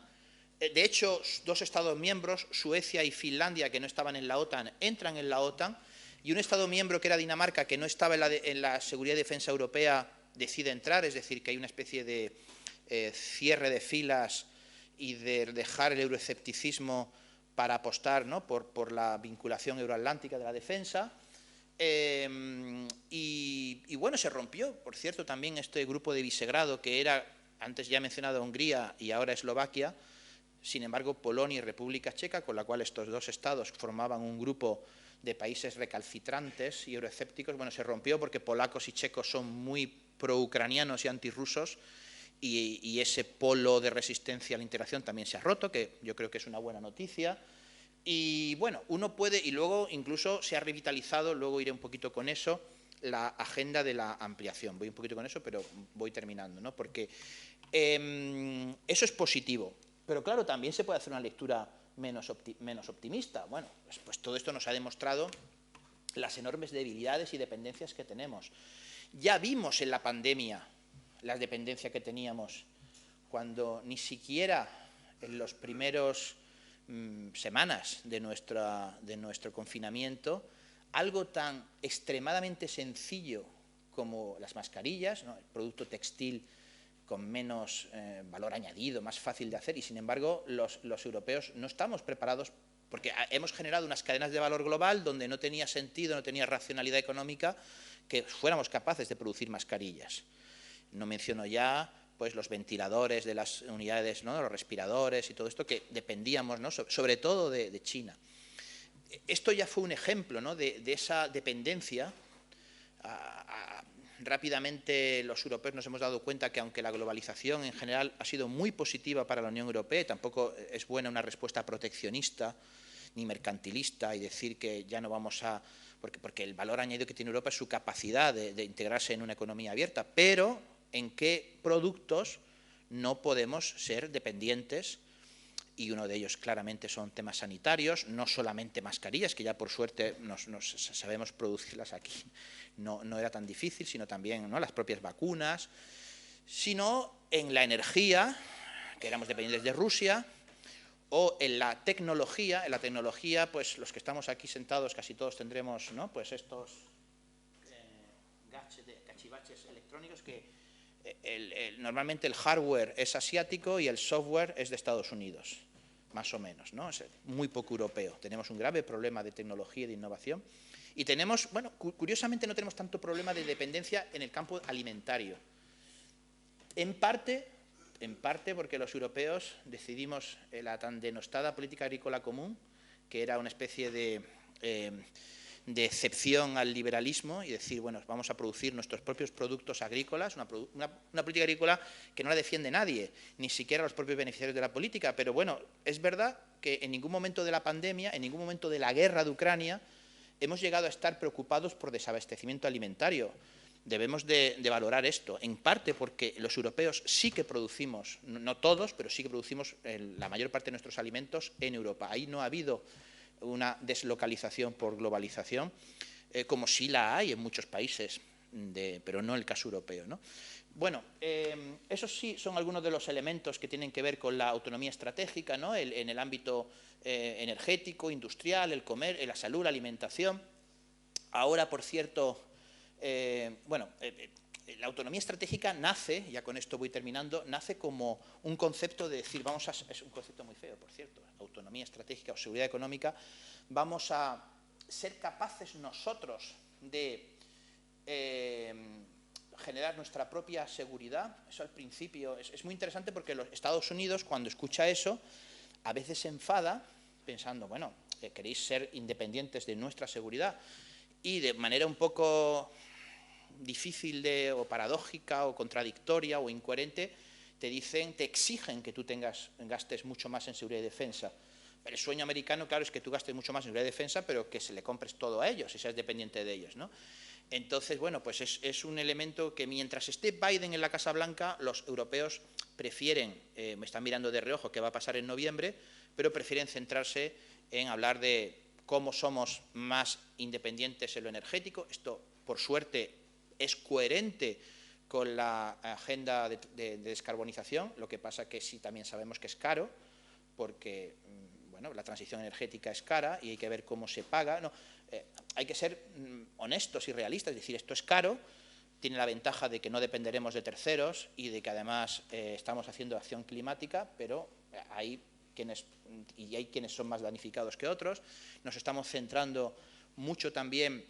De hecho, dos Estados miembros, Suecia y Finlandia, que no estaban en la OTAN, entran en la OTAN, y un Estado miembro, que era Dinamarca, que no estaba en la seguridad y defensa europea, decide entrar, es decir, que hay una especie de cierre de filas y de dejar el euroescepticismo para apostar, ¿no?, por la vinculación euroatlántica de la defensa. Y bueno, se rompió, por cierto, también este grupo de Visegrado, que era, antes ya he mencionado, Hungría y ahora Eslovaquia. Sin embargo, Polonia y República Checa, con la cual estos dos estados formaban un grupo de países recalcitrantes y euroescépticos, bueno, se rompió porque polacos y checos son muy pro-ucranianos y antirrusos, y ese polo de resistencia a la integración también se ha roto, que yo creo que es una buena noticia. Y bueno, uno puede, y luego incluso se ha revitalizado, luego iré un poquito con eso, la agenda de la ampliación. Voy un poquito con eso, pero voy terminando, ¿no? Porque eso es positivo, pero claro, también se puede hacer una lectura menos optimista. Bueno, pues todo esto nos ha demostrado las enormes debilidades y dependencias que tenemos. Ya vimos en la pandemia la dependencia que teníamos, cuando ni siquiera en los primeros semanas de nuestro confinamiento, algo tan extremadamente sencillo como las mascarillas, ¿no?, el producto textil con menos valor añadido, más fácil de hacer, y sin embargo los europeos no estamos preparados, porque hemos generado unas cadenas de valor global donde no tenía sentido, no tenía racionalidad económica que fuéramos capaces de producir mascarillas. No menciono ya pues los ventiladores de las unidades, ¿no?, los respiradores y todo esto, que dependíamos, ¿no?, sobre todo de China. Esto ya fue un ejemplo, ¿no?, de esa dependencia. Rápidamente los europeos nos hemos dado cuenta que, aunque la globalización en general ha sido muy positiva para la Unión Europea, tampoco es buena una respuesta proteccionista ni mercantilista y decir que ya no vamos a... Porque el valor añadido que tiene Europa es su capacidad de integrarse en una economía abierta, pero en qué productos no podemos ser dependientes y uno de ellos claramente son temas sanitarios, no solamente mascarillas, que ya por suerte sabemos producirlas aquí, no era tan difícil, sino también, ¿no?, las propias vacunas, sino en la energía, que éramos dependientes de Rusia, o en la tecnología, pues los que estamos aquí sentados casi todos tendremos, ¿no?, pues estos cachivaches electrónicos que normalmente el hardware es asiático y el software es de Estados Unidos, más o menos, ¿no? Es muy poco europeo. Tenemos un grave problema de tecnología y de innovación y tenemos, bueno, curiosamente no tenemos tanto problema de dependencia en el campo alimentario. En parte porque los europeos decidimos la tan denostada política agrícola común, que era una especie de excepción al liberalismo y decir, bueno, vamos a producir nuestros propios productos agrícolas, una política agrícola que no la defiende nadie, ni siquiera los propios beneficiarios de la política, pero bueno, es verdad que en ningún momento de la pandemia, en ningún momento de la guerra de Ucrania, hemos llegado a estar preocupados por desabastecimiento alimentario. Debemos de valorar esto, en parte porque los europeos sí que producimos, no todos, pero sí que producimos la mayor parte de nuestros alimentos en Europa. Ahí no ha habido una deslocalización por globalización, como sí la hay en muchos países, pero no en el caso europeo, ¿no? Bueno, esos sí son algunos de los elementos que tienen que ver con la autonomía estratégica, ¿no?, en el ámbito energético, industrial, el comer, la salud, la alimentación. Ahora, por cierto, la autonomía estratégica nace, ya con esto voy terminando, nace como un concepto de decir, es un concepto muy feo, por cierto, autonomía estratégica o seguridad económica, vamos a ser capaces nosotros de generar nuestra propia seguridad. Eso al principio es muy interesante porque los Estados Unidos, cuando escucha eso, a veces se enfada pensando, bueno, queréis ser independientes de nuestra seguridad, y de manera un poco difícil o paradójica o contradictoria o incoherente, te exigen que tú gastes mucho más en seguridad y defensa. El sueño americano, claro, es que tú gastes mucho más en seguridad y defensa, pero que se le compres todo a ellos y seas dependiente de ellos, ¿no? Entonces, bueno, pues es un elemento que mientras esté Biden en la Casa Blanca, los europeos prefieren, me están mirando de reojo qué va a pasar en noviembre, pero prefieren centrarse en hablar de cómo somos más independientes en lo energético. Esto, por suerte, es coherente con la agenda de descarbonización, lo que pasa que sí también sabemos que es caro, porque bueno, la transición energética es cara y hay que ver cómo se paga. No, hay que ser honestos y realistas, es decir, esto es caro, tiene la ventaja de que no dependeremos de terceros y de que además estamos haciendo acción climática, pero hay quienes son más damnificados que otros. Nos estamos centrando mucho también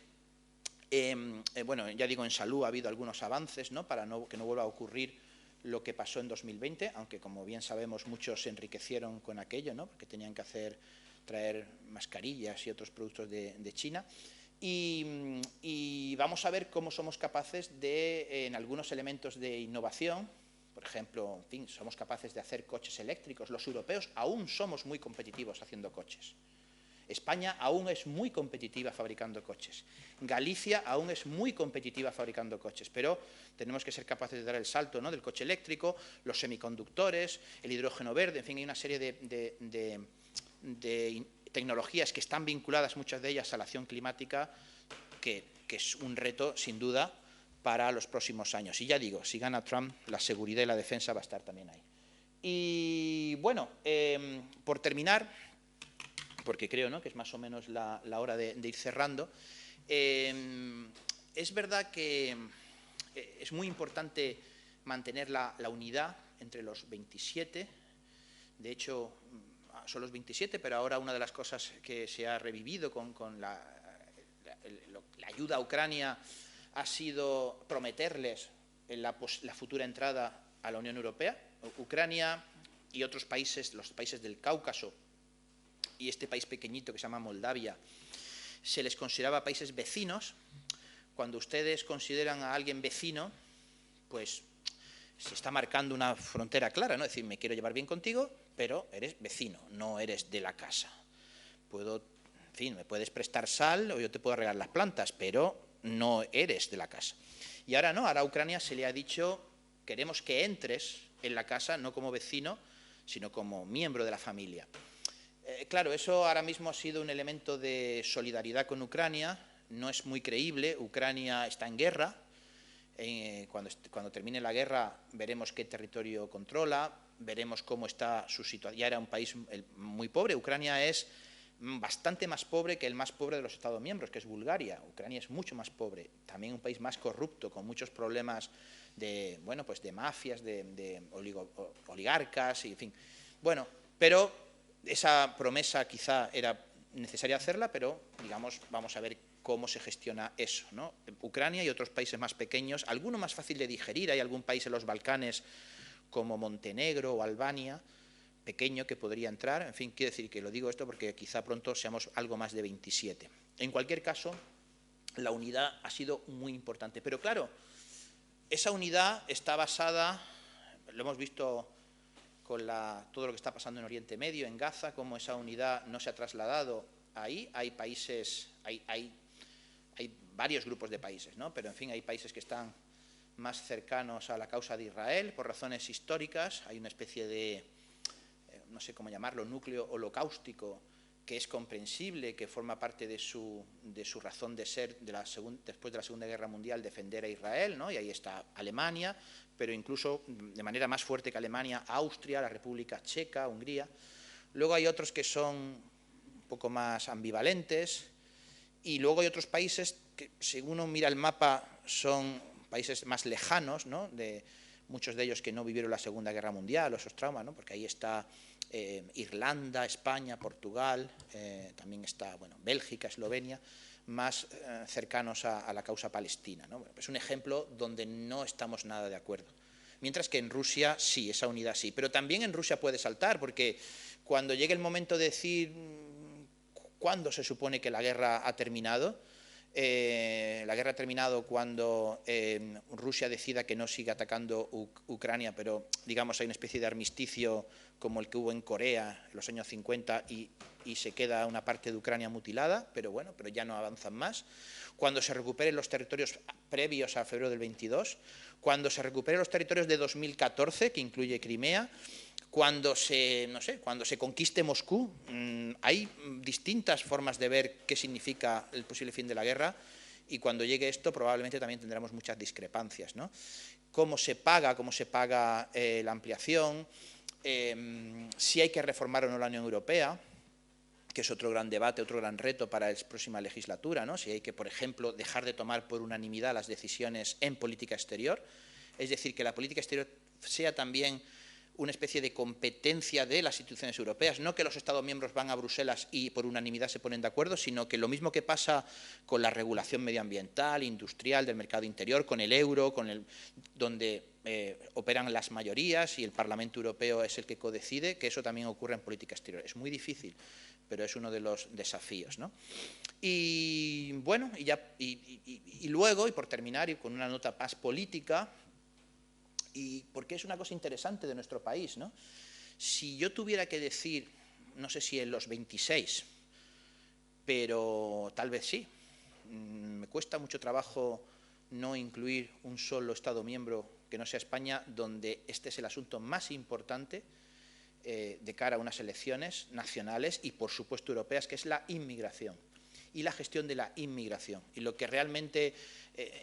bueno, ya digo, en salud ha habido algunos avances, ¿no?, para que no vuelva a ocurrir lo que pasó en 2020, aunque como bien sabemos muchos se enriquecieron con aquello, ¿no?, porque tenían que traer mascarillas y otros productos de China. Y vamos a ver cómo somos capaces en algunos elementos de innovación, por ejemplo, en fin, somos capaces de hacer coches eléctricos. Los europeos aún somos muy competitivos haciendo coches. España aún es muy competitiva fabricando coches. Galicia aún es muy competitiva fabricando coches, pero tenemos que ser capaces de dar el salto, ¿no?, del coche eléctrico, los semiconductores, el hidrógeno verde, en fin, hay una serie de tecnologías que están vinculadas, muchas de ellas, a la acción climática, que es un reto, sin duda, para los próximos años. Y ya digo, si gana Trump, la seguridad y la defensa va a estar también ahí. Y bueno, por terminar, porque creo, ¿no?, que es más o menos la hora de ir cerrando, es verdad que es muy importante mantener la unidad entre los 27. De hecho, son los 27, pero ahora una de las cosas que se ha revivido con la ayuda a Ucrania ha sido prometerles la futura entrada a la Unión Europea. Ucrania y otros países, los países del Cáucaso, y este país pequeñito que se llama Moldavia, se les consideraba países vecinos. Cuando ustedes consideran a alguien vecino, pues se está marcando una frontera clara, ¿no? Es decir, me quiero llevar bien contigo, pero eres vecino, no eres de la casa. En fin, me puedes prestar sal o yo te puedo regar las plantas, pero no eres de la casa. Y ahora no, ahora a Ucrania se le ha dicho, queremos que entres en la casa, no como vecino, sino como miembro de la familia. Claro, eso ahora mismo ha sido un elemento de solidaridad con Ucrania, no es muy creíble, Ucrania está en guerra, cuando termine la guerra veremos qué territorio controla, veremos cómo está su situación. Ya era un país muy pobre, Ucrania es bastante más pobre que el más pobre de los Estados miembros, que es Bulgaria. Ucrania es mucho más pobre, también un país más corrupto, con muchos problemas de, bueno, pues de mafias, de oligarcas, y en fin. Bueno, pero esa promesa quizá era necesaria hacerla, pero digamos, vamos a ver cómo se gestiona eso, ¿no? Ucrania y otros países más pequeños, alguno más fácil de digerir, hay algún país en los Balcanes como Montenegro o Albania, pequeño, que podría entrar. En fin, quiero decir que lo digo esto porque quizá pronto seamos algo más de 27. En cualquier caso, la unidad ha sido muy importante. Pero claro, esa unidad está basada, lo hemos visto con todo lo que está pasando en Oriente Medio, en Gaza, cómo esa unidad no se ha trasladado ahí. Hay países, hay varios grupos de países, ¿no? Pero en fin, hay países que están más cercanos a la causa de Israel por razones históricas. Hay una especie de, no sé cómo llamarlo, núcleo holocaústico que es comprensible, que forma parte de su razón de ser después de la Segunda Guerra Mundial, defender a Israel, ¿no? Y ahí está Alemania, pero incluso de manera más fuerte que Alemania, Austria, la República Checa, Hungría. Luego hay otros que son un poco más ambivalentes, y luego hay otros países que, según uno mira el mapa, son países más lejanos, ¿no? Muchos de ellos que no vivieron la Segunda Guerra Mundial o esos traumas, ¿no? Porque ahí está Irlanda, España, Portugal, también está, bueno, Bélgica, Eslovenia, más cercanos a la causa palestina, ¿no? Bueno, es un ejemplo donde no estamos nada de acuerdo. Mientras que en Rusia sí, esa unidad sí. Pero también en Rusia puede saltar, porque cuando llegue el momento de decir cuándo se supone que la guerra ha terminado, la guerra ha terminado cuando Rusia decida que no sigue atacando Ucrania, pero digamos hay una especie de armisticio como el que hubo en Corea en los años 50 y se queda una parte de Ucrania mutilada, pero bueno, pero ya no avanzan más. Cuando se recuperen los territorios previos a febrero del 22, cuando se recuperen los territorios de 2014, que incluye Crimea, cuando se conquiste Moscú, hay distintas formas de ver qué significa el posible fin de la guerra, y cuando llegue esto probablemente también tendremos muchas discrepancias, ¿no? ¿Cómo se paga la ampliación? Si hay que reformar o no la Unión Europea, que es otro gran debate, otro gran reto para la próxima legislatura, ¿no? Si hay que, por ejemplo, dejar de tomar por unanimidad las decisiones en política exterior, es decir, que la política exterior sea también una especie de competencia de las instituciones europeas, no que los Estados miembros van a Bruselas y por unanimidad se ponen de acuerdo, sino que lo mismo que pasa con la regulación medioambiental, industrial, del mercado interior, con el euro, donde operan las mayorías y el Parlamento Europeo es el que codecide, que eso también ocurre en política exterior. Es muy difícil, pero es uno de los desafíos, ¿no? Y bueno, y luego, y por terminar, y con una nota más política, y porque es una cosa interesante de nuestro país, ¿no? Si yo tuviera que decir, no sé si en los 26, pero tal vez sí, me cuesta mucho trabajo no incluir un solo Estado miembro que no sea España, donde este es el asunto más importante de cara a unas elecciones nacionales y, por supuesto, europeas, que es la inmigración y la gestión de la inmigración. Y lo que realmente,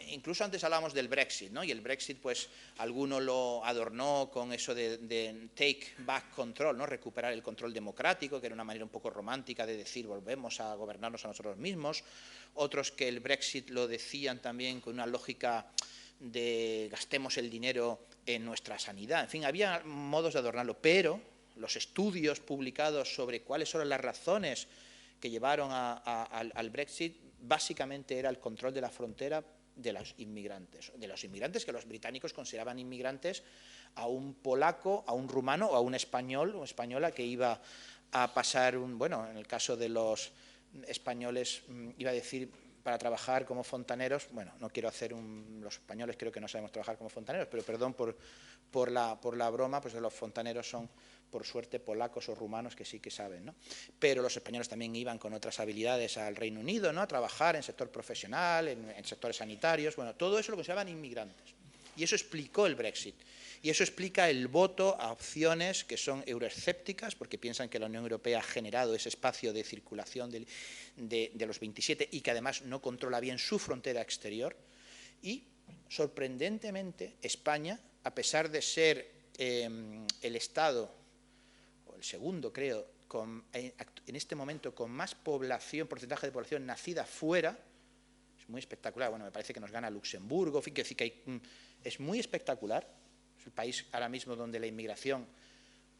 incluso antes hablábamos del Brexit, ¿no? Y el Brexit, pues, alguno lo adornó con eso de take back control, ¿no? Recuperar el control democrático, que era una manera un poco romántica de decir volvemos a gobernarnos a nosotros mismos. Otros que el Brexit lo decían también con una lógica de gastemos el dinero en nuestra sanidad. En fin, había modos de adornarlo, pero los estudios publicados sobre cuáles son las razones que llevaron al Brexit, básicamente era el control de la frontera de los inmigrantes que los británicos consideraban inmigrantes, a un polaco, a un rumano o a un español o española que iba a pasar bueno, en el caso de los españoles, iba a decir para trabajar como fontaneros, bueno, no quiero hacer los españoles creo que no sabemos trabajar como fontaneros, pero perdón por la broma, pues los fontaneros son, por suerte, polacos o rumanos que sí que saben, ¿no? Pero los españoles también iban con otras habilidades al Reino Unido, ¿no? A trabajar en sector profesional, en sectores sanitarios, bueno, todo eso lo consideraban inmigrantes. Y eso explicó el Brexit. Y eso explica el voto a opciones que son euroescépticas, porque piensan que la Unión Europea ha generado ese espacio de circulación de los 27 y que además no controla bien su frontera exterior. Y, sorprendentemente, España, a pesar de ser el Estado, o el segundo creo, en este momento con más población, porcentaje de población nacida fuera, es muy espectacular. Bueno, me parece que nos gana Luxemburgo, en fin, es muy espectacular. Es el país ahora mismo donde la inmigración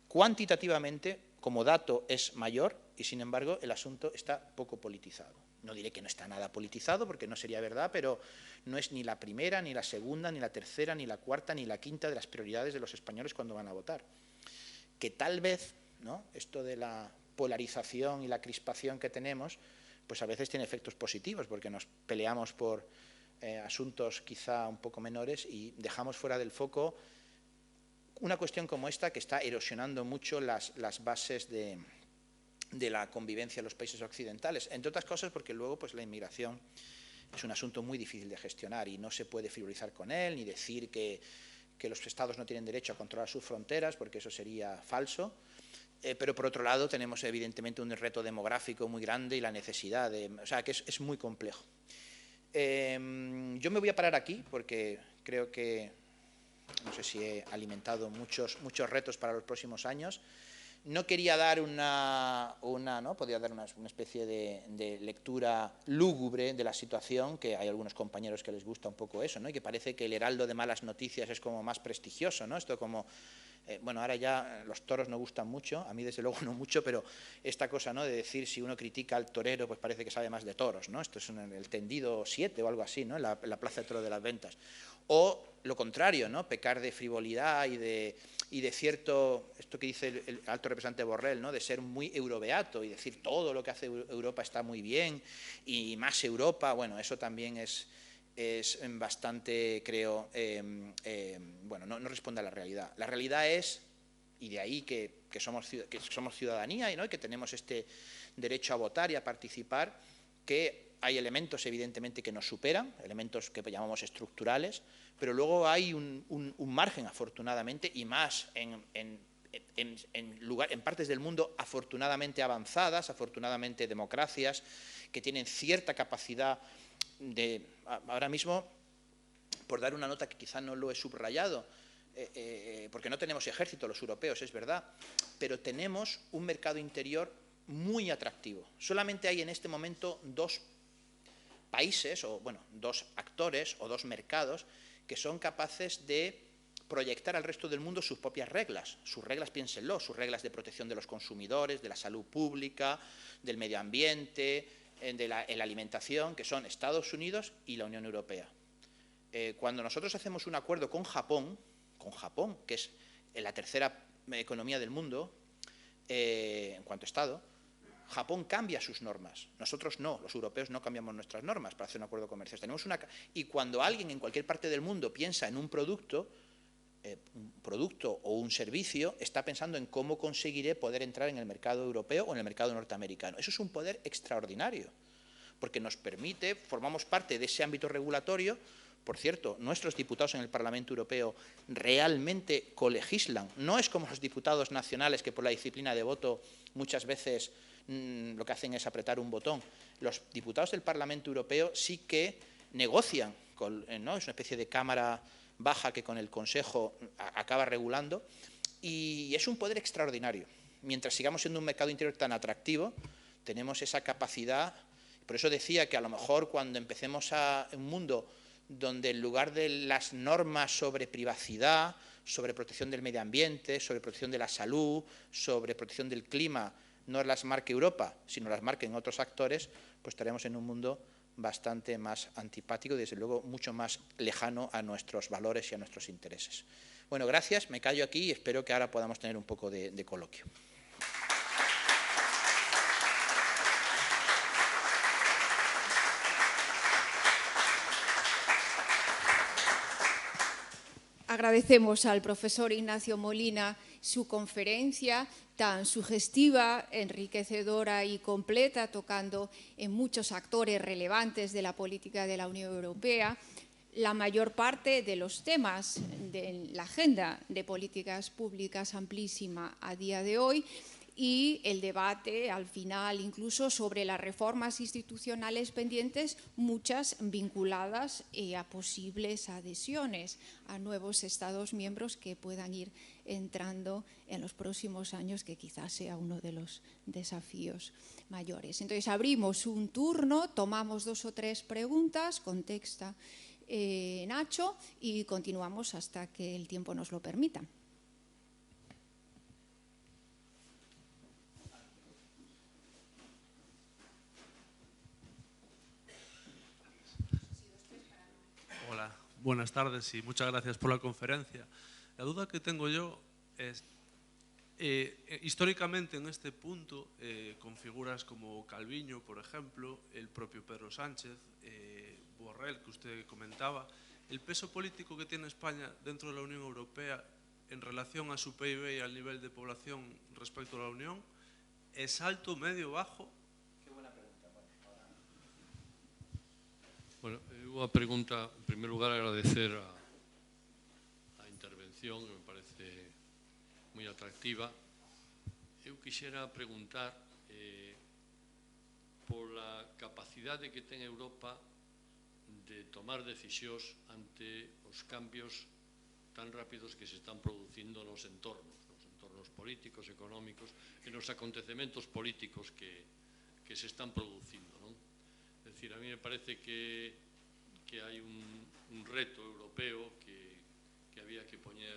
cuantitativamente, como dato, es mayor y, sin embargo, el asunto está poco politizado. No diré que no está nada politizado, porque no sería verdad, pero no es ni la primera, ni la segunda, ni la tercera, ni la cuarta, ni la quinta de las prioridades de los españoles cuando van a votar. Que tal vez, ¿no?, esto de la polarización y la crispación que tenemos, pues a veces tiene efectos positivos, porque nos peleamos por asuntos quizá un poco menores y dejamos fuera del foco una cuestión como esta, que está erosionando mucho las bases de la convivencia en los países occidentales, entre otras cosas porque luego pues la inmigración es un asunto muy difícil de gestionar y no se puede frivolizar con él, ni decir que los estados no tienen derecho a controlar sus fronteras, porque eso sería falso. Pero por otro lado tenemos evidentemente un reto demográfico muy grande y la necesidad de... O sea, que es muy complejo. Yo me voy a parar aquí porque creo que, no sé si he alimentado muchos retos para los próximos años. No quería dar ¿no? Podría dar una especie de lectura lúgubre de la situación, que hay algunos compañeros que les gusta un poco eso, ¿no? Y que parece que el heraldo de malas noticias es como más prestigioso, ¿no? Esto como... bueno, ahora ya los toros no gustan mucho, a mí desde luego no mucho, pero esta cosa, ¿no?, de decir si uno critica al torero, pues parece que sabe más de toros, ¿no? Esto es el tendido 7 o algo así, ¿no?, en la Plaza de Toros de las Ventas. O lo contrario, ¿no?, pecar de frivolidad y de cierto, esto que dice el alto representante Borrell, ¿no?, de ser muy eurobeato y decir todo lo que hace Europa está muy bien y más Europa. Bueno, eso también es bastante, creo, bueno, no responde a la realidad. La realidad es, y de ahí que somos ciudadanía, ¿no?, y que tenemos este derecho a votar y a participar, que hay elementos evidentemente que nos superan, elementos que llamamos estructurales, pero luego hay un margen, afortunadamente, y más en partes del mundo afortunadamente avanzadas, afortunadamente democracias, que tienen cierta capacidad de... Ahora mismo, por dar una nota que quizá no lo he subrayado, porque no tenemos ejército los europeos, es verdad, pero tenemos un mercado interior muy atractivo. Solamente hay en este momento dos países, o bueno, dos actores o dos mercados que son capaces de proyectar al resto del mundo sus propias reglas. Sus reglas, piénsenlo, sus reglas de protección de los consumidores, de la salud pública, del medio ambiente, en la alimentación, que son Estados Unidos y la Unión Europea. Cuando nosotros hacemos un acuerdo con Japón, que es la tercera economía del mundo en cuanto a Estado, Japón cambia sus normas. Nosotros no, los europeos no cambiamos nuestras normas para hacer un acuerdo comercial. Y cuando alguien en cualquier parte del mundo piensa en un producto o un servicio, está pensando en cómo conseguiré poder entrar en el mercado europeo o en el mercado norteamericano. Eso es un poder extraordinario, porque nos permite, formamos parte de ese ámbito regulatorio. Por cierto, nuestros diputados en el Parlamento Europeo realmente colegislan. No es como los diputados nacionales que por la disciplina de voto muchas veces lo que hacen es apretar un botón. Los diputados del Parlamento Europeo sí que negocian, ¿no? Es una especie de cámara baja que con el Consejo acaba regulando, y es un poder extraordinario. Mientras sigamos siendo un mercado interior tan atractivo, tenemos esa capacidad. Por eso decía que a lo mejor cuando empecemos a un mundo donde en lugar de las normas sobre privacidad, sobre protección del medio ambiente, sobre protección de la salud, sobre protección del clima, no las marque Europa, sino las marquen otros actores, pues estaremos en un mundo bastante más antipático y, desde luego, mucho más lejano a nuestros valores y a nuestros intereses. Bueno, gracias, me callo aquí y espero que ahora podamos tener un poco de coloquio. Agradecemos al profesor Ignacio Molina su conferencia tan sugestiva, enriquecedora y completa, tocando en muchos actores relevantes de la política de la Unión Europea. la mayor parte de los temas de la agenda de políticas públicas amplísima a día de hoy, y el debate al final incluso sobre las reformas institucionales pendientes, muchas vinculadas a posibles adhesiones a nuevos Estados miembros que puedan ir entrando en los próximos años, que quizás sea uno de los desafíos mayores. Entonces abrimos un turno, tomamos 2 o 3 preguntas, contesta Nacho y continuamos hasta que el tiempo nos lo permita. Hola, buenas tardes y muchas gracias por la conferencia. La duda que tengo yo es, históricamente en este punto, con figuras como Calviño, por ejemplo, el propio Pedro Sánchez, Borrell, que usted comentaba, el peso político que tiene España dentro de la Unión Europea en relación a su PIB y al nivel de población respecto a la Unión, ¿es alto, medio, bajo? Bueno, unha pregunta, en primer lugar, agradecer a intervención, que me parece moi atractiva. Eu quixera preguntar pola capacidade que ten Europa de tomar decisións ante os cambios tan rápidos que se están producindo nos entornos políticos, económicos e nos acontecementos políticos que se están producindo, non? É dicir, a mí me parece que hai un reto europeo que había que poñer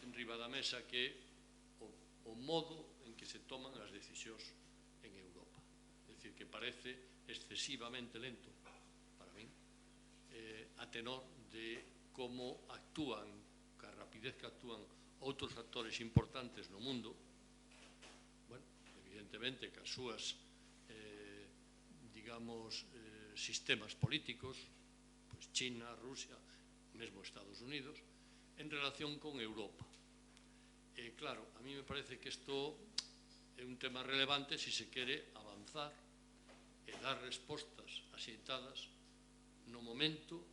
en riba da mesa, que é o modo en que se toman as decisións en Europa. É dicir, que parece excesivamente lento, para min, a tenor de como actúan, ca rapidez que actúan outros actores importantes no mundo, bueno, evidentemente que as súas digamos, sistemas políticos, pues China, Rusia, mesmo Estados Unidos, en relación con Europa. Claro, a mí me parece que isto é un tema relevante se se quere avanzar e dar respostas axeitadas no momento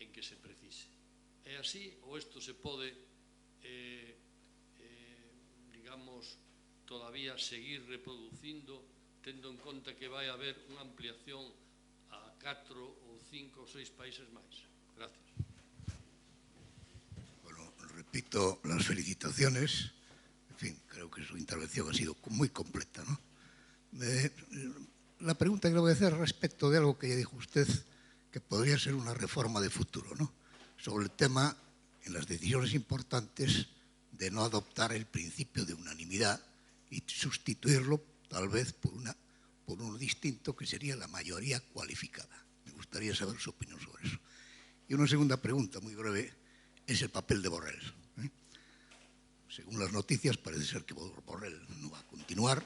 en que se precise. É así ou isto se pode, digamos, todavía seguir reproducindo, tendo en conta que vai haber unha ampliación a 4 ou 5 ou 6 países máis. Gracias. Bueno, repito las felicitaciones. En fin, creo que su intervención ha sido muy completa, ¿no? La pregunta que le voy a hacer respecto de algo que ya dijo usted, que podría ser una reforma de futuro, ¿no? Sobre el tema, en las decisiones importantes, de no adoptar el principio de unanimidad y sustituirlo tal vez por uno distinto, que sería la mayoría cualificada. Me gustaría saber su opinión sobre eso. Y una segunda pregunta, muy breve, es el papel de Borrell. Según las noticias, parece ser que Borrell no va a continuar.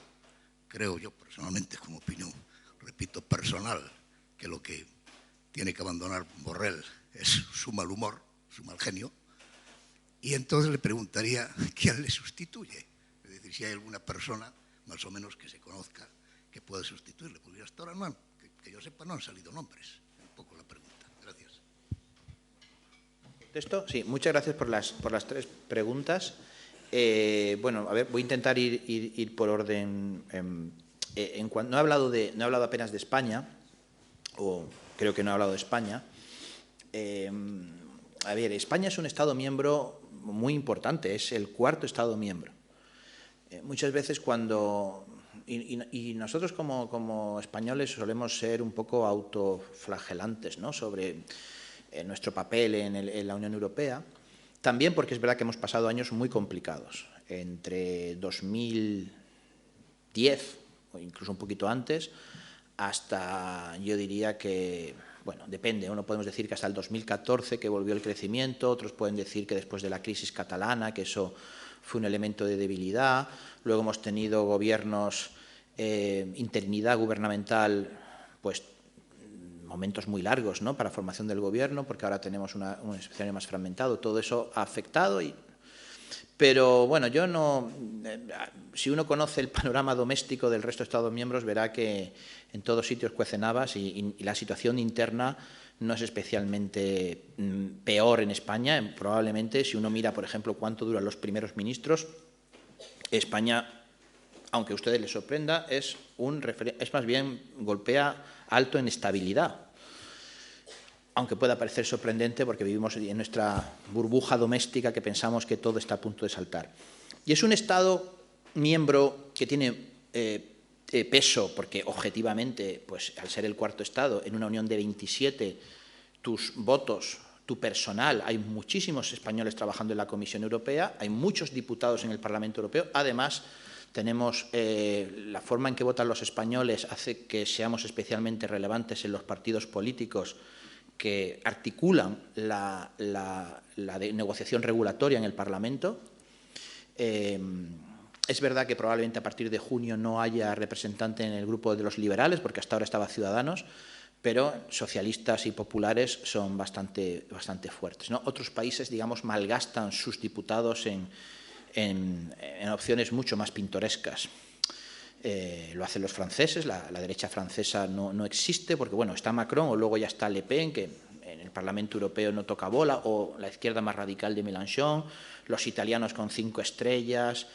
Creo yo, personalmente, como opinión, repito, personal, que lo que tiene que abandonar Borrell es su mal humor, su mal genio. Y entonces le preguntaría quién le sustituye. Es decir, si hay alguna persona más o menos que se conozca que pueda sustituirle, porque hasta ahora no que yo sepa no han salido nombres. Un poco la pregunta. Gracias. ¿Contesto? Sí, muchas gracias por las 3 preguntas. Bueno, a ver, voy a intentar ir por orden. No he hablado apenas de España, o creo que no he hablado de España. A ver, España es un Estado miembro muy importante, es el 4º Estado miembro. Muchas veces cuando... Y nosotros como españoles solemos ser un poco autoflagelantes, ¿no?, sobre nuestro papel en la Unión Europea, también porque es verdad que hemos pasado años muy complicados. Entre 2010, o incluso un poquito antes, hasta, yo diría que, bueno, depende, uno podemos decir que hasta el 2014 que volvió el crecimiento, otros pueden decir que después de la crisis catalana, que eso fue un elemento de debilidad. Luego hemos tenido gobiernos, interinidad gubernamental, pues momentos muy largos, ¿no?, para formación del gobierno, porque ahora tenemos un escenario más fragmentado. Todo eso ha afectado, Pero bueno, yo no... si uno conoce el panorama doméstico del resto de Estados miembros, verá que en todos sitios cuecen habas y la situación interna no es especialmente peor en España. Probablemente, si uno mira, por ejemplo, cuánto duran los primeros ministros, España, aunque a ustedes les sorprenda, es más bien golpea alto en estabilidad. Aunque pueda parecer sorprendente porque vivimos en nuestra burbuja doméstica que pensamos que todo está a punto de saltar. Y es un Estado miembro que tiene peso, porque objetivamente, pues al ser el cuarto Estado en una unión de 27, tus votos, tu personal, hay muchísimos españoles trabajando en la Comisión Europea, hay muchos diputados en el Parlamento Europeo, además tenemos la forma en que votan los españoles hace que seamos especialmente relevantes en los partidos políticos que articulan la negociación regulatoria en el Parlamento. Es verdad que probablemente a partir de junio no haya representante en el grupo de los liberales, porque hasta ahora estaba Ciudadanos, pero socialistas y populares son bastante fuertes, ¿no? Otros países, digamos, malgastan sus diputados en opciones mucho más pintorescas. Lo hacen los franceses, la derecha francesa no existe, porque bueno, está Macron o luego ya está Le Pen, que en el Parlamento Europeo no toca bola, o la izquierda más radical de Mélenchon, los italianos con 5 estrellas,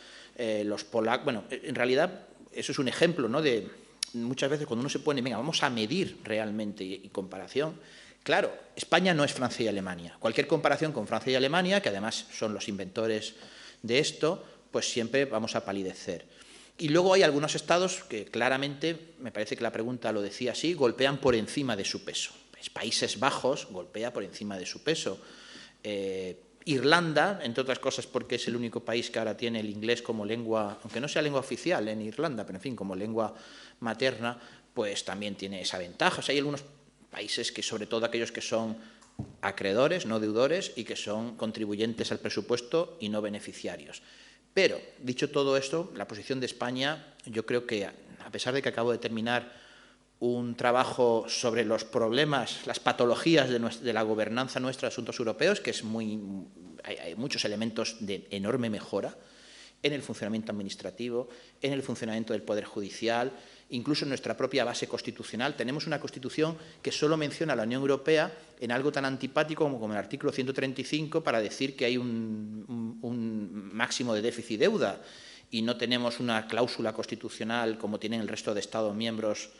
los polacos... Bueno, en realidad eso es un ejemplo, ¿no? De muchas veces cuando uno se pone, venga, vamos a medir realmente y comparación. Claro, España no es Francia y Alemania. Cualquier comparación con Francia y Alemania, que además son los inventores de esto, pues siempre vamos a palidecer. Y luego hay algunos estados que claramente, me parece que la pregunta lo decía así, golpean por encima de su peso. Pues Países Bajos golpea por encima de su peso. Irlanda, entre otras cosas porque es el único país que ahora tiene el inglés como lengua, aunque no sea lengua oficial en Irlanda, pero en fin, como lengua materna, pues también tiene esa ventaja. O sea, hay algunos países que, sobre todo aquellos que son acreedores, no deudores, y que son contribuyentes al presupuesto y no beneficiarios. Pero, dicho todo esto, la posición de España, yo creo que, a pesar de que acabo de terminar un trabajo sobre los problemas, las patologías de la gobernanza nuestra de asuntos europeos, que es hay muchos elementos de enorme mejora en el funcionamiento administrativo, en el funcionamiento del Poder Judicial, incluso en nuestra propia base constitucional. Tenemos una Constitución que solo menciona a la Unión Europea en algo tan antipático como el artículo 135 para decir que hay un máximo de déficit y deuda, y no tenemos una cláusula constitucional como tienen el resto de Estados miembros.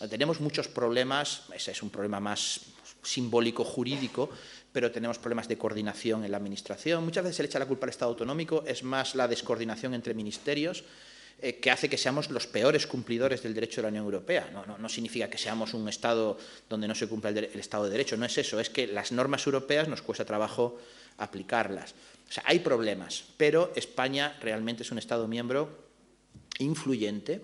Tenemos muchos problemas, ese es un problema más simbólico jurídico, pero tenemos problemas de coordinación en la Administración. Muchas veces se le echa la culpa al Estado autonómico, es más la descoordinación entre ministerios que hace que seamos los peores cumplidores del derecho de la Unión Europea. No significa que seamos un Estado donde no se cumpla el Estado de Derecho, no es eso, es que las normas europeas nos cuesta trabajo aplicarlas. O sea, hay problemas, pero España realmente es un Estado miembro influyente.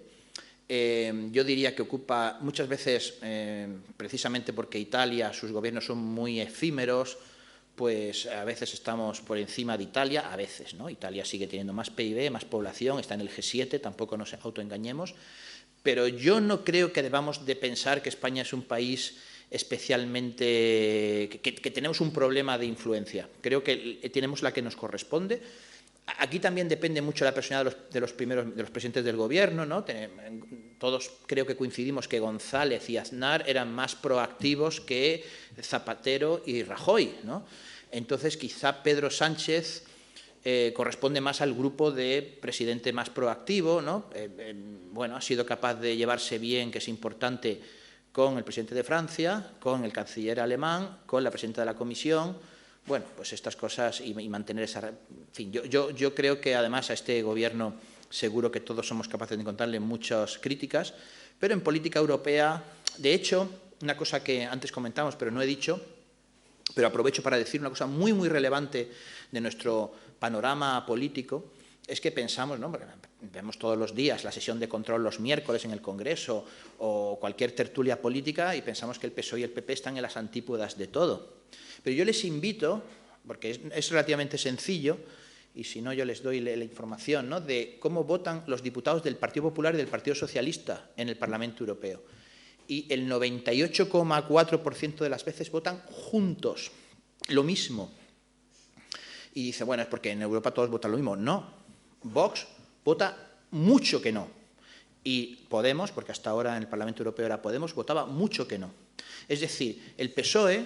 Yo diría que ocupa muchas veces, precisamente porque Italia, sus gobiernos son muy efímeros, pues a veces estamos por encima de Italia, a veces, ¿no? Italia sigue teniendo más PIB, más población, está en el G7, tampoco nos autoengañemos, pero yo no creo que debamos de pensar que España es un país especialmente, que tenemos un problema de influencia. Creo que tenemos la que nos corresponde. Aquí también depende mucho la personalidad de los presidentes del gobierno, ¿no? Todos creo que coincidimos que González y Aznar eran más proactivos que Zapatero y Rajoy, ¿no? Entonces, quizá Pedro Sánchez corresponde más al grupo de presidente más proactivo, ¿no? Bueno, ha sido capaz de llevarse bien, que es importante, con el presidente de Francia, con el canciller alemán, con la presidenta de la Comisión. Bueno, pues estas cosas y mantener esa... En fin, yo creo que además a este gobierno seguro que todos somos capaces de encontrarle muchas críticas, pero en política europea, de hecho, una cosa que antes comentamos pero no he dicho, pero aprovecho para decir una cosa muy, muy relevante de nuestro panorama político, es que pensamos, ¿no? Porque vemos todos los días la sesión de control los miércoles en el Congreso o cualquier tertulia política y pensamos que el PSOE y el PP están en las antípodas de todo. Pero yo les invito, porque es relativamente sencillo, y si no yo les doy la información, ¿no?, de cómo votan los diputados del Partido Popular y del Partido Socialista en el Parlamento Europeo. Y el 98,4% de las veces votan juntos, lo mismo. y dice, bueno, es porque en Europa todos votan lo mismo. No, Vox vota mucho que no. Y Podemos, porque hasta ahora en el Parlamento Europeo era Podemos, votaba mucho que no. Es decir, el PSOE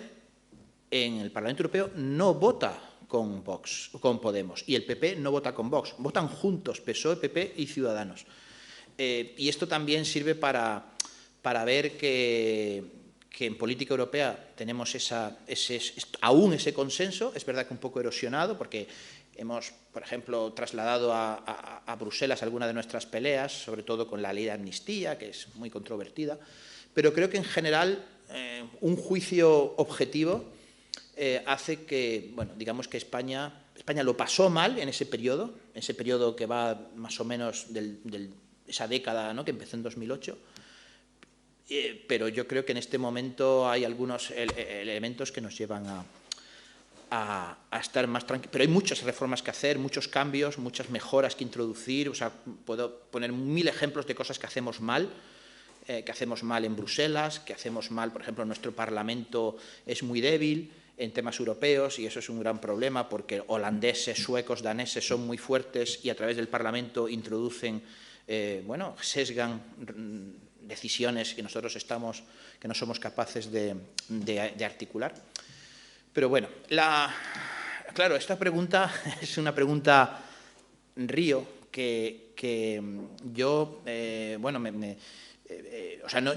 en el Parlamento Europeo no vota con Podemos, y el PP no vota con Vox. Votan juntos, PSOE, PP y Ciudadanos. Y esto también sirve para ver que en política europea tenemos aún ese consenso, es verdad que un poco erosionado, porque hemos, por ejemplo, trasladado a Bruselas algunas de nuestras peleas, sobre todo con la ley de amnistía, que es muy controvertida, pero creo que en general un juicio objetivo hace que, bueno, digamos que España lo pasó mal en ese periodo que va más o menos esa década, ¿no?, que empezó en 2008, pero yo creo que en este momento hay algunos elementos que nos llevan a estar más tranquilos. Pero hay muchas reformas que hacer, muchos cambios, muchas mejoras que introducir. O sea, puedo poner 1000 ejemplos de cosas que hacemos mal en Bruselas, que hacemos mal, por ejemplo, nuestro Parlamento es muy débil en temas europeos, y eso es un gran problema porque holandeses, suecos, daneses son muy fuertes y a través del Parlamento introducen, sesgan decisiones que no somos capaces de articular. Pero bueno, claro, esta pregunta es una pregunta río que yo,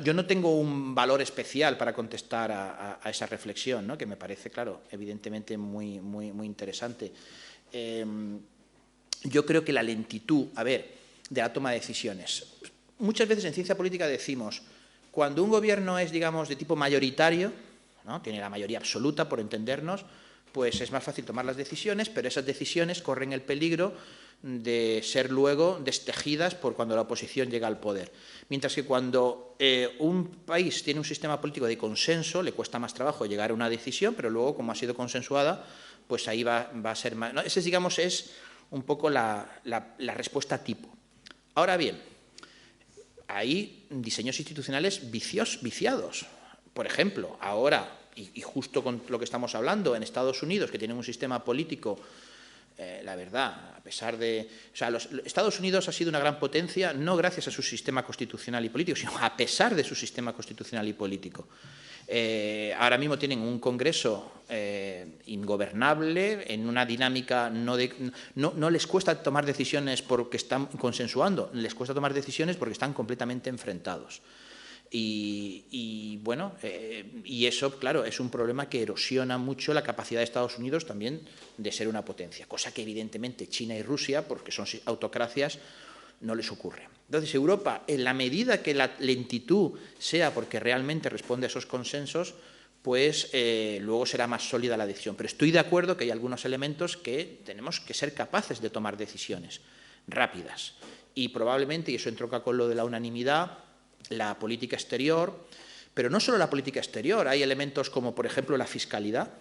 yo no tengo un valor especial para contestar a esa reflexión, ¿no?, que me parece, claro, evidentemente muy, muy, muy interesante. Yo creo que la lentitud, de la toma de decisiones. Muchas veces en ciencia política decimos, cuando un gobierno es, digamos, de tipo mayoritario, ¿no?, tiene la mayoría absoluta, por entendernos, pues es más fácil tomar las decisiones, pero esas decisiones corren el peligro de ser luego destejidas por cuando la oposición llega al poder. Mientras que cuando un país tiene un sistema político de consenso, le cuesta más trabajo llegar a una decisión, pero luego, como ha sido consensuada, pues ahí va a ser más, ¿no? Ese, digamos, es un poco la respuesta tipo. Ahora bien, hay diseños institucionales viciados. Por ejemplo, ahora, y justo con lo que estamos hablando, en Estados Unidos, que tienen un sistema político, la verdad, a pesar de... O sea, Estados Unidos ha sido una gran potencia, no gracias a su sistema constitucional y político, sino a pesar de su sistema constitucional y político. Ahora mismo tienen un Congreso ingobernable, en una dinámica no les cuesta tomar decisiones porque están consensuando, les cuesta tomar decisiones porque están completamente enfrentados. Y eso, claro, es un problema que erosiona mucho la capacidad de Estados Unidos también de ser una potencia, cosa que evidentemente China y Rusia, porque son autocracias, no les ocurre. Entonces, Europa, en la medida que la lentitud sea porque realmente responde a esos consensos, pues luego será más sólida la decisión. Pero estoy de acuerdo que hay algunos elementos que tenemos que ser capaces de tomar decisiones rápidas. Y probablemente, y eso entronca con lo de la unanimidad, la política exterior, pero no solo la política exterior, hay elementos como, por ejemplo, la fiscalidad.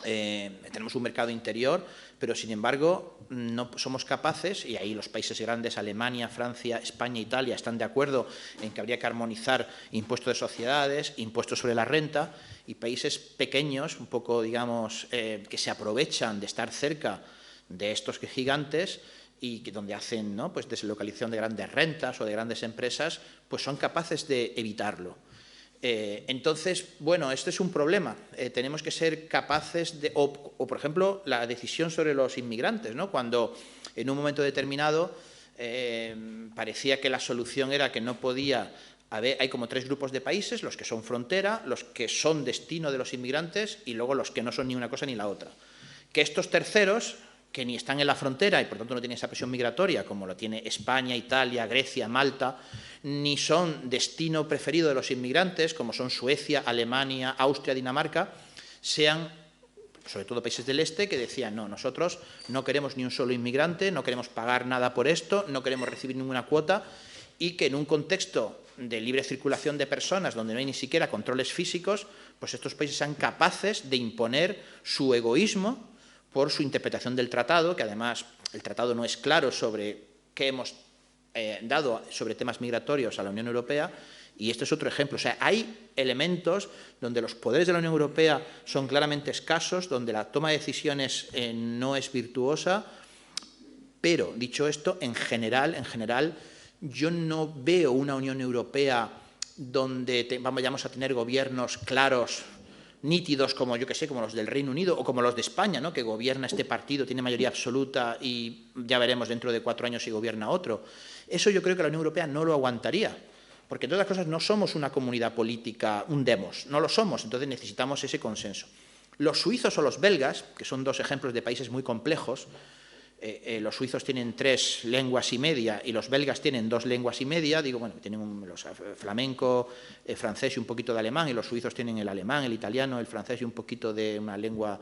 Tenemos un mercado interior, pero sin embargo no somos capaces, y ahí los países grandes, Alemania, Francia, España, Italia, están de acuerdo en que habría que armonizar impuestos de sociedades, impuestos sobre la renta, y países pequeños, un poco, digamos, que se aprovechan de estar cerca de estos gigantes y que donde hacen, ¿no?, pues deslocalización de grandes rentas o de grandes empresas, pues son capaces de evitarlo. Entonces, bueno, este es un problema. Tenemos que ser capaces de... O, por ejemplo, la decisión sobre los inmigrantes, ¿no? Cuando en un momento determinado parecía que la solución era que no podía haber... Hay como 3 grupos de países, los que son frontera, los que son destino de los inmigrantes y luego los que no son ni una cosa ni la otra. Que estos terceros, que ni están en la frontera y por tanto no tienen esa presión migratoria como lo tiene España, Italia, Grecia, Malta, ni son destino preferido de los inmigrantes como son Suecia, Alemania, Austria, Dinamarca, sean sobre todo países del este que decían no, nosotros no queremos ni un solo inmigrante, no queremos pagar nada por esto, no queremos recibir ninguna cuota, y que en un contexto de libre circulación de personas donde no hay ni siquiera controles físicos, pues estos países sean capaces de imponer su egoísmo por su interpretación del tratado, que además el tratado no es claro sobre qué hemos dado sobre temas migratorios a la Unión Europea, Y este es otro ejemplo. O sea, hay elementos donde los poderes de la Unión Europea son claramente escasos, donde la toma de decisiones no es virtuosa, pero, dicho esto, en general, yo no veo una Unión Europea donde vayamos a tener gobiernos claros, nítidos, como yo que sé, como los del Reino Unido o como los de España, ¿no? Que gobierna este partido, tiene mayoría absoluta y ya veremos dentro de 4 años si gobierna otro. Eso yo creo que la Unión Europea no lo aguantaría, porque entre otras cosas no somos una comunidad política, un demos, no lo somos, entonces necesitamos ese consenso. Los suizos o los belgas, que son 2 ejemplos de países muy complejos, los suizos tienen 3 lenguas y media y los belgas tienen 2 lenguas y media, digo, bueno, tienen los flamenco, francés y un poquito de alemán, y los suizos tienen el alemán, el italiano, el francés y un poquito de una lengua,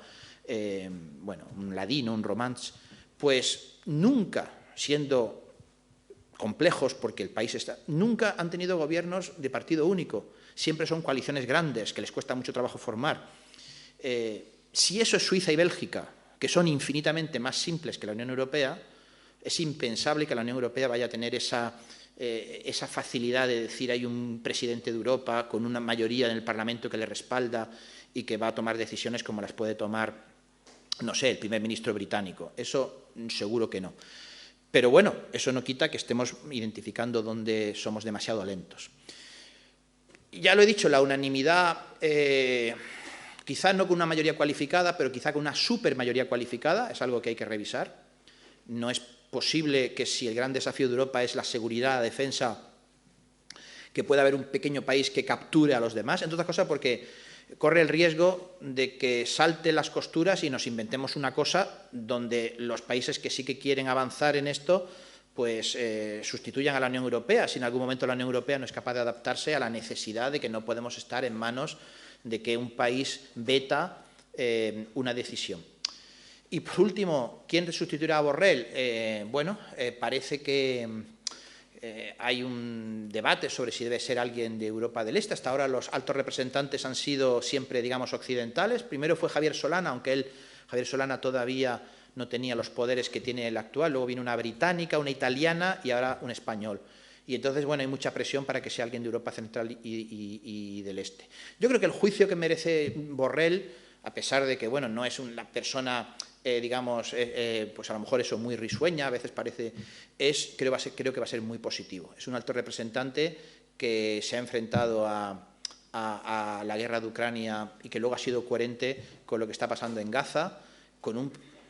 bueno, un ladino, un romance, pues nunca, siendo complejos porque el país está, nunca han tenido gobiernos de partido único, siempre son coaliciones grandes que les cuesta mucho trabajo formar. Si eso es Suiza y Bélgica, que son infinitamente más simples que la Unión Europea, es impensable que la Unión Europea vaya a tener esa facilidad de decir hay un presidente de Europa con una mayoría en el Parlamento que le respalda y que va a tomar decisiones como las puede tomar, no sé, el primer ministro británico. Eso seguro que no. Pero bueno, eso no quita que estemos identificando dónde somos demasiado lentos. Ya lo he dicho, la unanimidad... quizá no con una mayoría cualificada, pero quizá con una supermayoría cualificada, es algo que hay que revisar. No es posible que si el gran desafío de Europa es la seguridad, la defensa, que pueda haber un pequeño país que capture a los demás, entre otras cosas porque corre el riesgo de que salten las costuras y nos inventemos una cosa donde los países que sí que quieren avanzar en esto pues sustituyan a la Unión Europea, si en algún momento la Unión Europea no es capaz de adaptarse a la necesidad de que no podemos estar en manos de que un país veta una decisión. Y por último, ¿quién sustituirá a Borrell? Bueno, parece que hay un debate sobre si debe ser alguien de Europa del Este. Hasta ahora los altos representantes han sido siempre, digamos, occidentales. Primero fue Javier Solana, aunque Javier Solana todavía no tenía los poderes que tiene el actual. Luego vino una británica, una italiana y ahora un español. Y entonces, bueno, hay mucha presión para que sea alguien de Europa Central y del Este. Yo creo que el juicio que merece Borrell, a pesar de que, bueno, no es una persona, digamos, pues a lo mejor eso muy risueña, a veces parece, creo que va a ser muy positivo. Es un alto representante que se ha enfrentado a la guerra de Ucrania y que luego ha sido coherente con lo que está pasando en Gaza,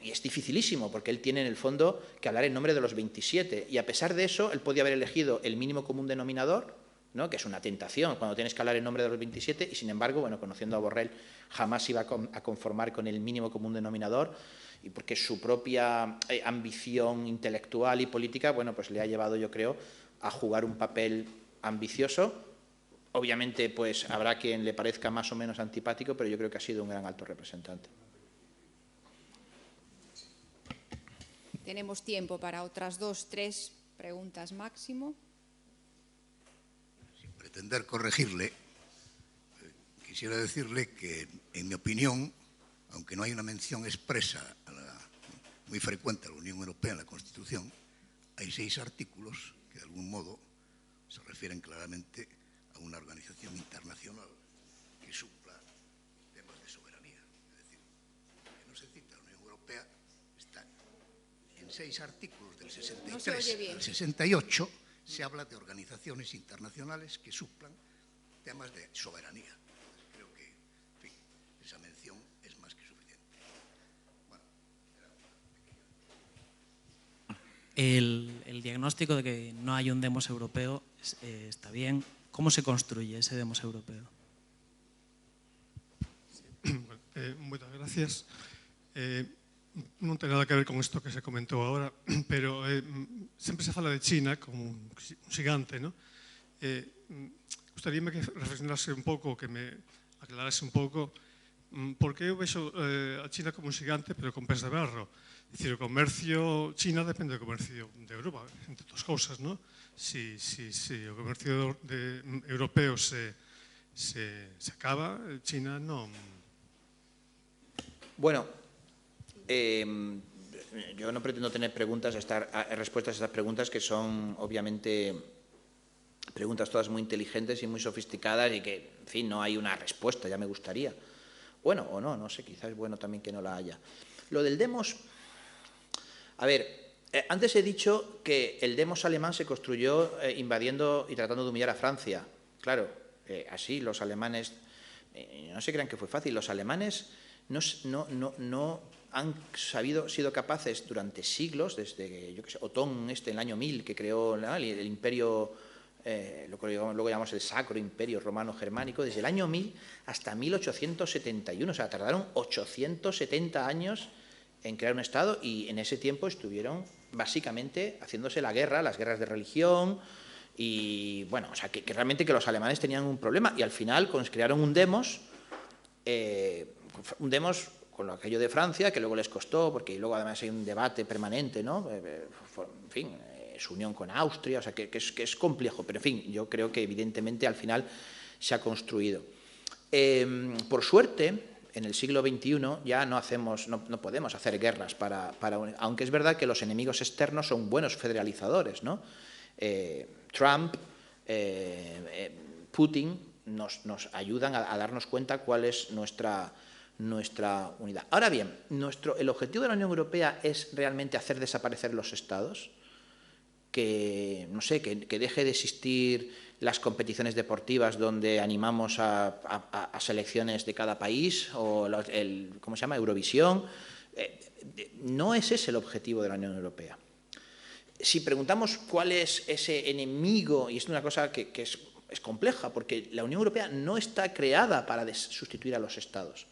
y es dificilísimo, porque él tiene en el fondo que hablar en nombre de los 27. Y a pesar de eso, él podía haber elegido el mínimo común denominador, ¿no? Que es una tentación cuando tienes que hablar en nombre de los 27, y sin embargo, bueno, conociendo a Borrell, jamás iba a conformar con el mínimo común denominador, y porque su propia ambición intelectual y política, bueno, pues le ha llevado, yo creo, a jugar un papel ambicioso. Obviamente, pues habrá quien le parezca más o menos antipático, pero yo creo que ha sido un gran alto representante. Tenemos tiempo para otras 2, 3 preguntas máximo. Sin pretender corregirle, quisiera decirle que, en mi opinión, aunque no hay una mención expresa muy frecuente a la Unión Europea en la Constitución, hay 6 artículos que, de algún modo, se refieren claramente a una organización internacional que supla temas de soberanía. Es decir, que no se cita la Unión Europea, está en 6 artículos del 63 al 68, se habla de organizaciones internacionales que suplan temas de soberanía. Creo que, en fin, esa mención es más que suficiente. Bueno, el diagnóstico de que no hay un demos europeo está bien. ¿Cómo se construye ese demos europeo? Muchas gracias. Non ten nada que ver con isto que se comentou agora, pero sempre se fala de China como un xigante, ¿no? Gustaríame que reflexionase un pouco, que me aclarase un pouco, porque eu vexo a China como un xigante, pero con pés de berro. É dicir, o comercio China depende do comercio de Europa, entre outras cousas, ¿no? Si o comercio europeo se acaba, China non... Bueno, yo no pretendo tener respuestas a estas preguntas que son obviamente Preguntas todas muy inteligentes y muy sofisticadas y que, en fin, no hay una respuesta, ya me gustaría. Bueno, o no, no sé, quizás es bueno también que no la haya. Lo del demos, a ver, antes he dicho que el demos alemán se construyó invadiendo y tratando de humillar a Francia. Claro, así los alemanes, no se crean que fue fácil, los alemanes no han sido capaces durante siglos, desde, yo qué sé, Otón en el año 1000, que creó el imperio, lo que luego llamamos el Sacro Imperio Romano Germánico, desde el año 1000 hasta 1871, o sea, tardaron 870 años en crear un Estado y en ese tiempo estuvieron básicamente haciéndose la guerra, las guerras de religión y, bueno, o sea, que realmente que los alemanes tenían un problema y al final crearon un demos con aquello de Francia, que luego les costó, porque luego además hay un debate permanente, ¿no? En fin, su unión con Austria, o sea, que es complejo, pero en fin, yo creo que evidentemente al final se ha construido. Por suerte, en el siglo XXI ya no podemos hacer guerras aunque es verdad que los enemigos externos son buenos federalizadores, ¿no? Trump, Putin nos ayudan a darnos cuenta cuál es nuestra unidad. Ahora bien, el objetivo de la Unión Europea es realmente hacer desaparecer los estados, que, no sé, que deje de existir las competiciones deportivas donde animamos a selecciones de cada país, o ¿cómo se llama?, Eurovisión. No es ese el objetivo de la Unión Europea. Si preguntamos cuál es ese enemigo, y es una cosa que es compleja, porque la Unión Europea no está creada para sustituir a los estados.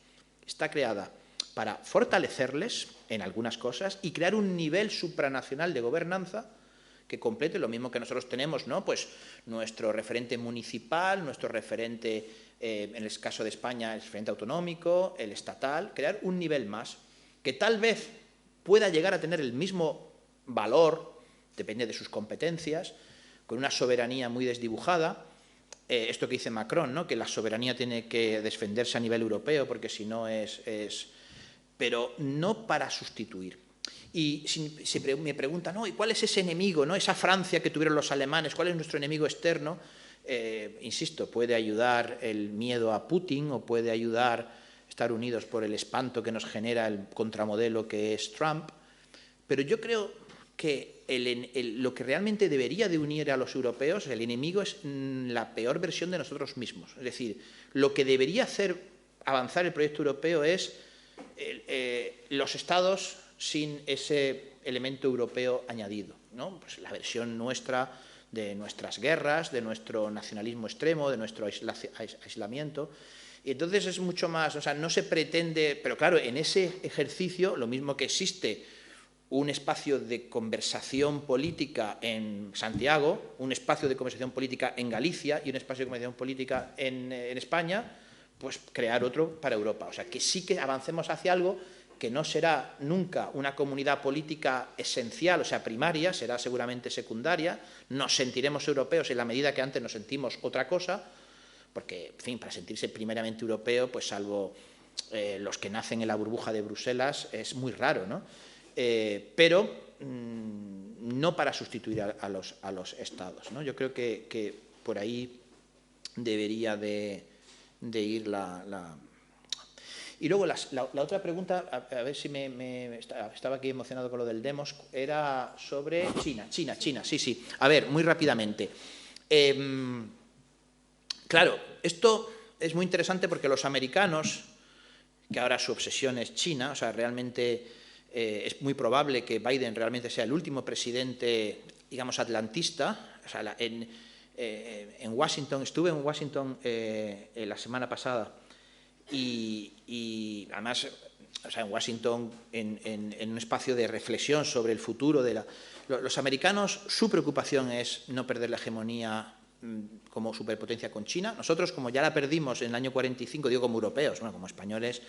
Está creada para fortalecerles en algunas cosas y crear un nivel supranacional de gobernanza que complete lo mismo que nosotros tenemos, ¿no? Pues nuestro referente municipal, nuestro referente, en el caso de España, el referente autonómico, el estatal, crear un nivel más que tal vez pueda llegar a tener el mismo valor, depende de sus competencias, con una soberanía muy desdibujada. Esto que dice Macron, ¿no?, que la soberanía tiene que defenderse a nivel europeo porque si no pero no para sustituir. Y si me preguntan, ¿no?, ¿y cuál es ese enemigo, ¿no?, esa Francia que tuvieron los alemanes, cuál es nuestro enemigo externo? Insisto, puede ayudar el miedo a Putin o puede ayudar estar unidos por el espanto que nos genera el contramodelo que es Trump, pero yo creo que lo que realmente debería de unir a los europeos, el enemigo es la peor versión de nosotros mismos. Es decir, lo que debería hacer avanzar el proyecto europeo es los estados sin ese elemento europeo añadido, ¿no? Pues la versión nuestra de nuestras guerras, de nuestro nacionalismo extremo, de nuestro aislamiento. Y entonces es mucho más, o sea, no se pretende, pero claro, en ese ejercicio, lo mismo que existe un espacio de conversación política en Santiago, un espacio de conversación política en Galicia y un espacio de conversación política en España, pues crear otro para Europa. O sea, que sí que avancemos hacia algo que no será nunca una comunidad política esencial, o sea, primaria, será seguramente secundaria, nos sentiremos europeos en la medida que antes nos sentimos otra cosa, porque, en fin, para sentirse primeramente europeo, pues salvo los que nacen en la burbuja de Bruselas, es muy raro, ¿no? Pero no para sustituir a los estados, ¿no? Yo creo que por ahí debería de ir la... Y luego la otra pregunta, a ver si estaba aquí emocionado con lo del demos, era sobre China, sí. A ver, muy rápidamente. Claro, esto es muy interesante porque los americanos, que ahora su obsesión es China, o sea, realmente es muy probable que Biden realmente sea el último presidente, digamos, atlantista. O sea, en Washington, estuve en Washington la semana pasada y además, o sea, en Washington, en un espacio de reflexión sobre el futuro de los americanos, su preocupación es no perder la hegemonía como superpotencia con China. Nosotros, como ya la perdimos en el año 45, digo como europeos, bueno, como españoles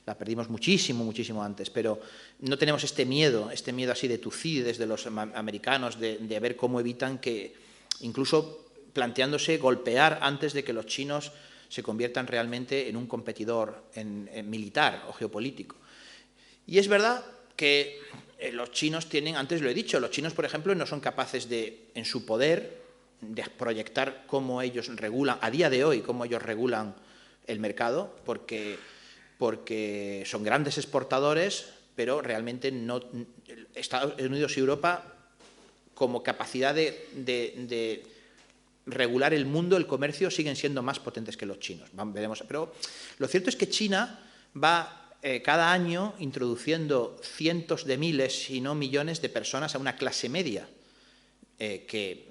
la perdimos muchísimo antes, pero no tenemos este miedo así de Tucídides de los americanos, de ver cómo evitan que, incluso planteándose golpear antes de que los chinos se conviertan realmente en un competidor militar o geopolítico. Y es verdad que los chinos tienen, antes lo he dicho, los chinos, por ejemplo, no son capaces de, en su poder, proyectar cómo ellos regulan, a día de hoy, cómo ellos regulan el mercado, porque son grandes exportadores, pero realmente no, Estados Unidos y Europa, como capacidad de regular el mundo, el comercio, siguen siendo más potentes que los chinos. Veremos. Pero lo cierto es que China va cada año introduciendo cientos de miles, si no millones, de personas a una clase media, que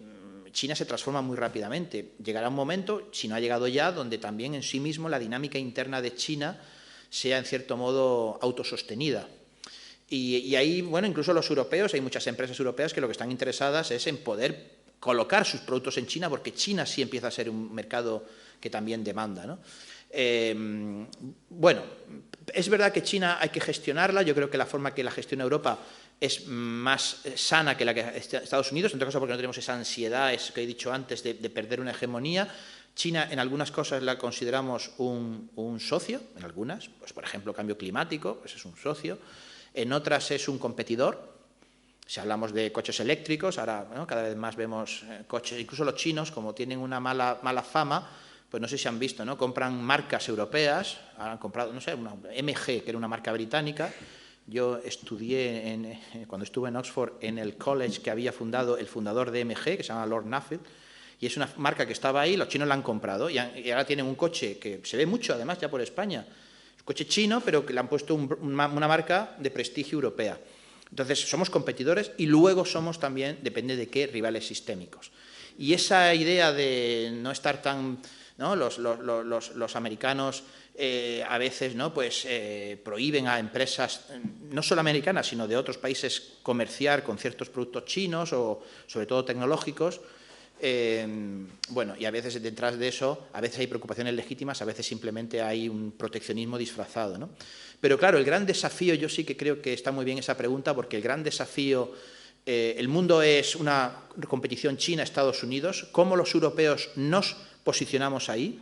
China se transforma muy rápidamente. Llegará un momento, si no ha llegado ya, donde también en sí mismo la dinámica interna de China sea, en cierto modo, autosostenida. Y ahí, bueno, incluso los europeos, hay muchas empresas europeas que lo que están interesadas es en poder colocar sus productos en China, porque China sí empieza a ser un mercado que también demanda, ¿no? Bueno, es verdad que China hay que gestionarla. Yo creo que la forma que la gestiona Europa es más sana que la que Estados Unidos, en todo caso porque no tenemos esa ansiedad, es que he dicho antes, de perder una hegemonía. China en algunas cosas la consideramos un socio, en algunas, pues por ejemplo cambio climático, pues es un socio, en otras es un competidor. Si hablamos de coches eléctricos, ahora, ¿no?, cada vez más vemos coches, incluso los chinos, como tienen una mala fama, pues no sé si han visto, ¿no?, compran marcas europeas, han comprado, no sé, una MG, que era una marca británica. Yo estudié, cuando estuve en Oxford, en el college que había fundado el fundador de MG, que se llama Lord Nuffield, y es una marca que estaba ahí, los chinos la han comprado, y ahora tienen un coche que se ve mucho, además, ya por España. Es un coche chino, pero que le han puesto una marca de prestigio europea. Entonces, somos competidores y luego somos también, depende de qué, rivales sistémicos. Y esa idea de no estar tan, ¿no?, los americanos a veces, ¿no?, pues prohíben a empresas, no solo americanas, sino de otros países, comerciar con ciertos productos chinos o sobre todo tecnológicos. Bueno, y a veces detrás de eso, a veces hay preocupaciones legítimas, a veces simplemente hay un proteccionismo disfrazado, ¿no? Pero claro, el gran desafío, yo sí que creo que está muy bien esa pregunta, porque el gran desafío, el mundo es una competición China-Estados Unidos. ¿Cómo los europeos nos posicionamos ahí?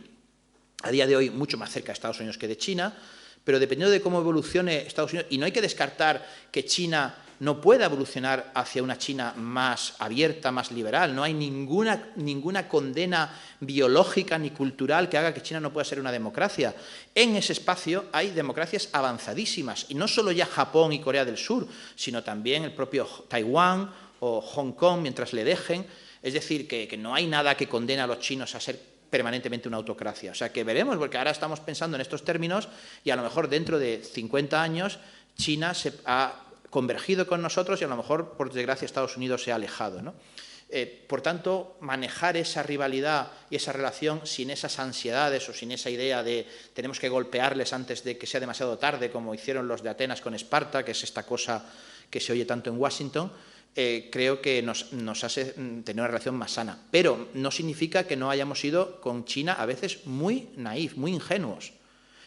A día de hoy mucho más cerca de Estados Unidos que de China, pero dependiendo de cómo evolucione Estados Unidos, y no hay que descartar que China no pueda evolucionar hacia una China más abierta, más liberal. No hay ninguna condena biológica ni cultural que haga que China no pueda ser una democracia. En ese espacio hay democracias avanzadísimas, y no solo ya Japón y Corea del Sur, sino también el propio Taiwán o Hong Kong, mientras le dejen. Es decir, que no hay nada que condene a los chinos a ser permanentemente una autocracia. O sea, que veremos, porque ahora estamos pensando en estos términos y a lo mejor dentro de 50 años China se ha convergido con nosotros y a lo mejor, por desgracia, Estados Unidos se ha alejado, ¿no? Por tanto, manejar esa rivalidad y esa relación sin esas ansiedades o sin esa idea de tenemos que golpearles antes de que sea demasiado tarde, como hicieron los de Atenas con Esparta, que es esta cosa que se oye tanto en Washington, creo que nos hace tener una relación más sana. Pero no significa que no hayamos sido con China a veces muy naif, muy ingenuos.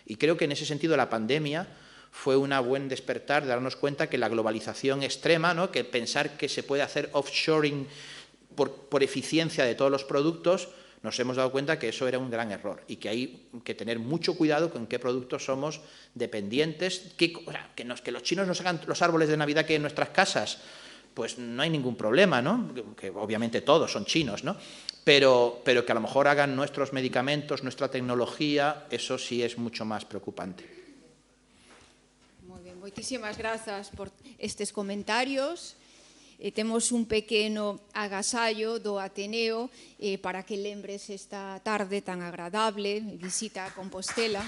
Y creo que en ese sentido la pandemia fue un buen despertar de darnos cuenta que la globalización extrema, ¿no?, que pensar que se puede hacer offshoring por eficiencia de todos los productos, nos hemos dado cuenta que eso era un gran error y que hay que tener mucho cuidado con qué productos somos dependientes. Que los chinos nos hagan los árboles de Navidad que en nuestras casas, pues no hay ningún problema, ¿no?, que obviamente todos son chinos, ¿no?, pero que a lo mejor hagan nuestros medicamentos, nuestra tecnología, eso sí es mucho más preocupante. Moitísimas grazas por estes comentarios. Temos un pequeno agasallo do Ateneo para que lembres esta tarde tan agradable, visita a Compostela.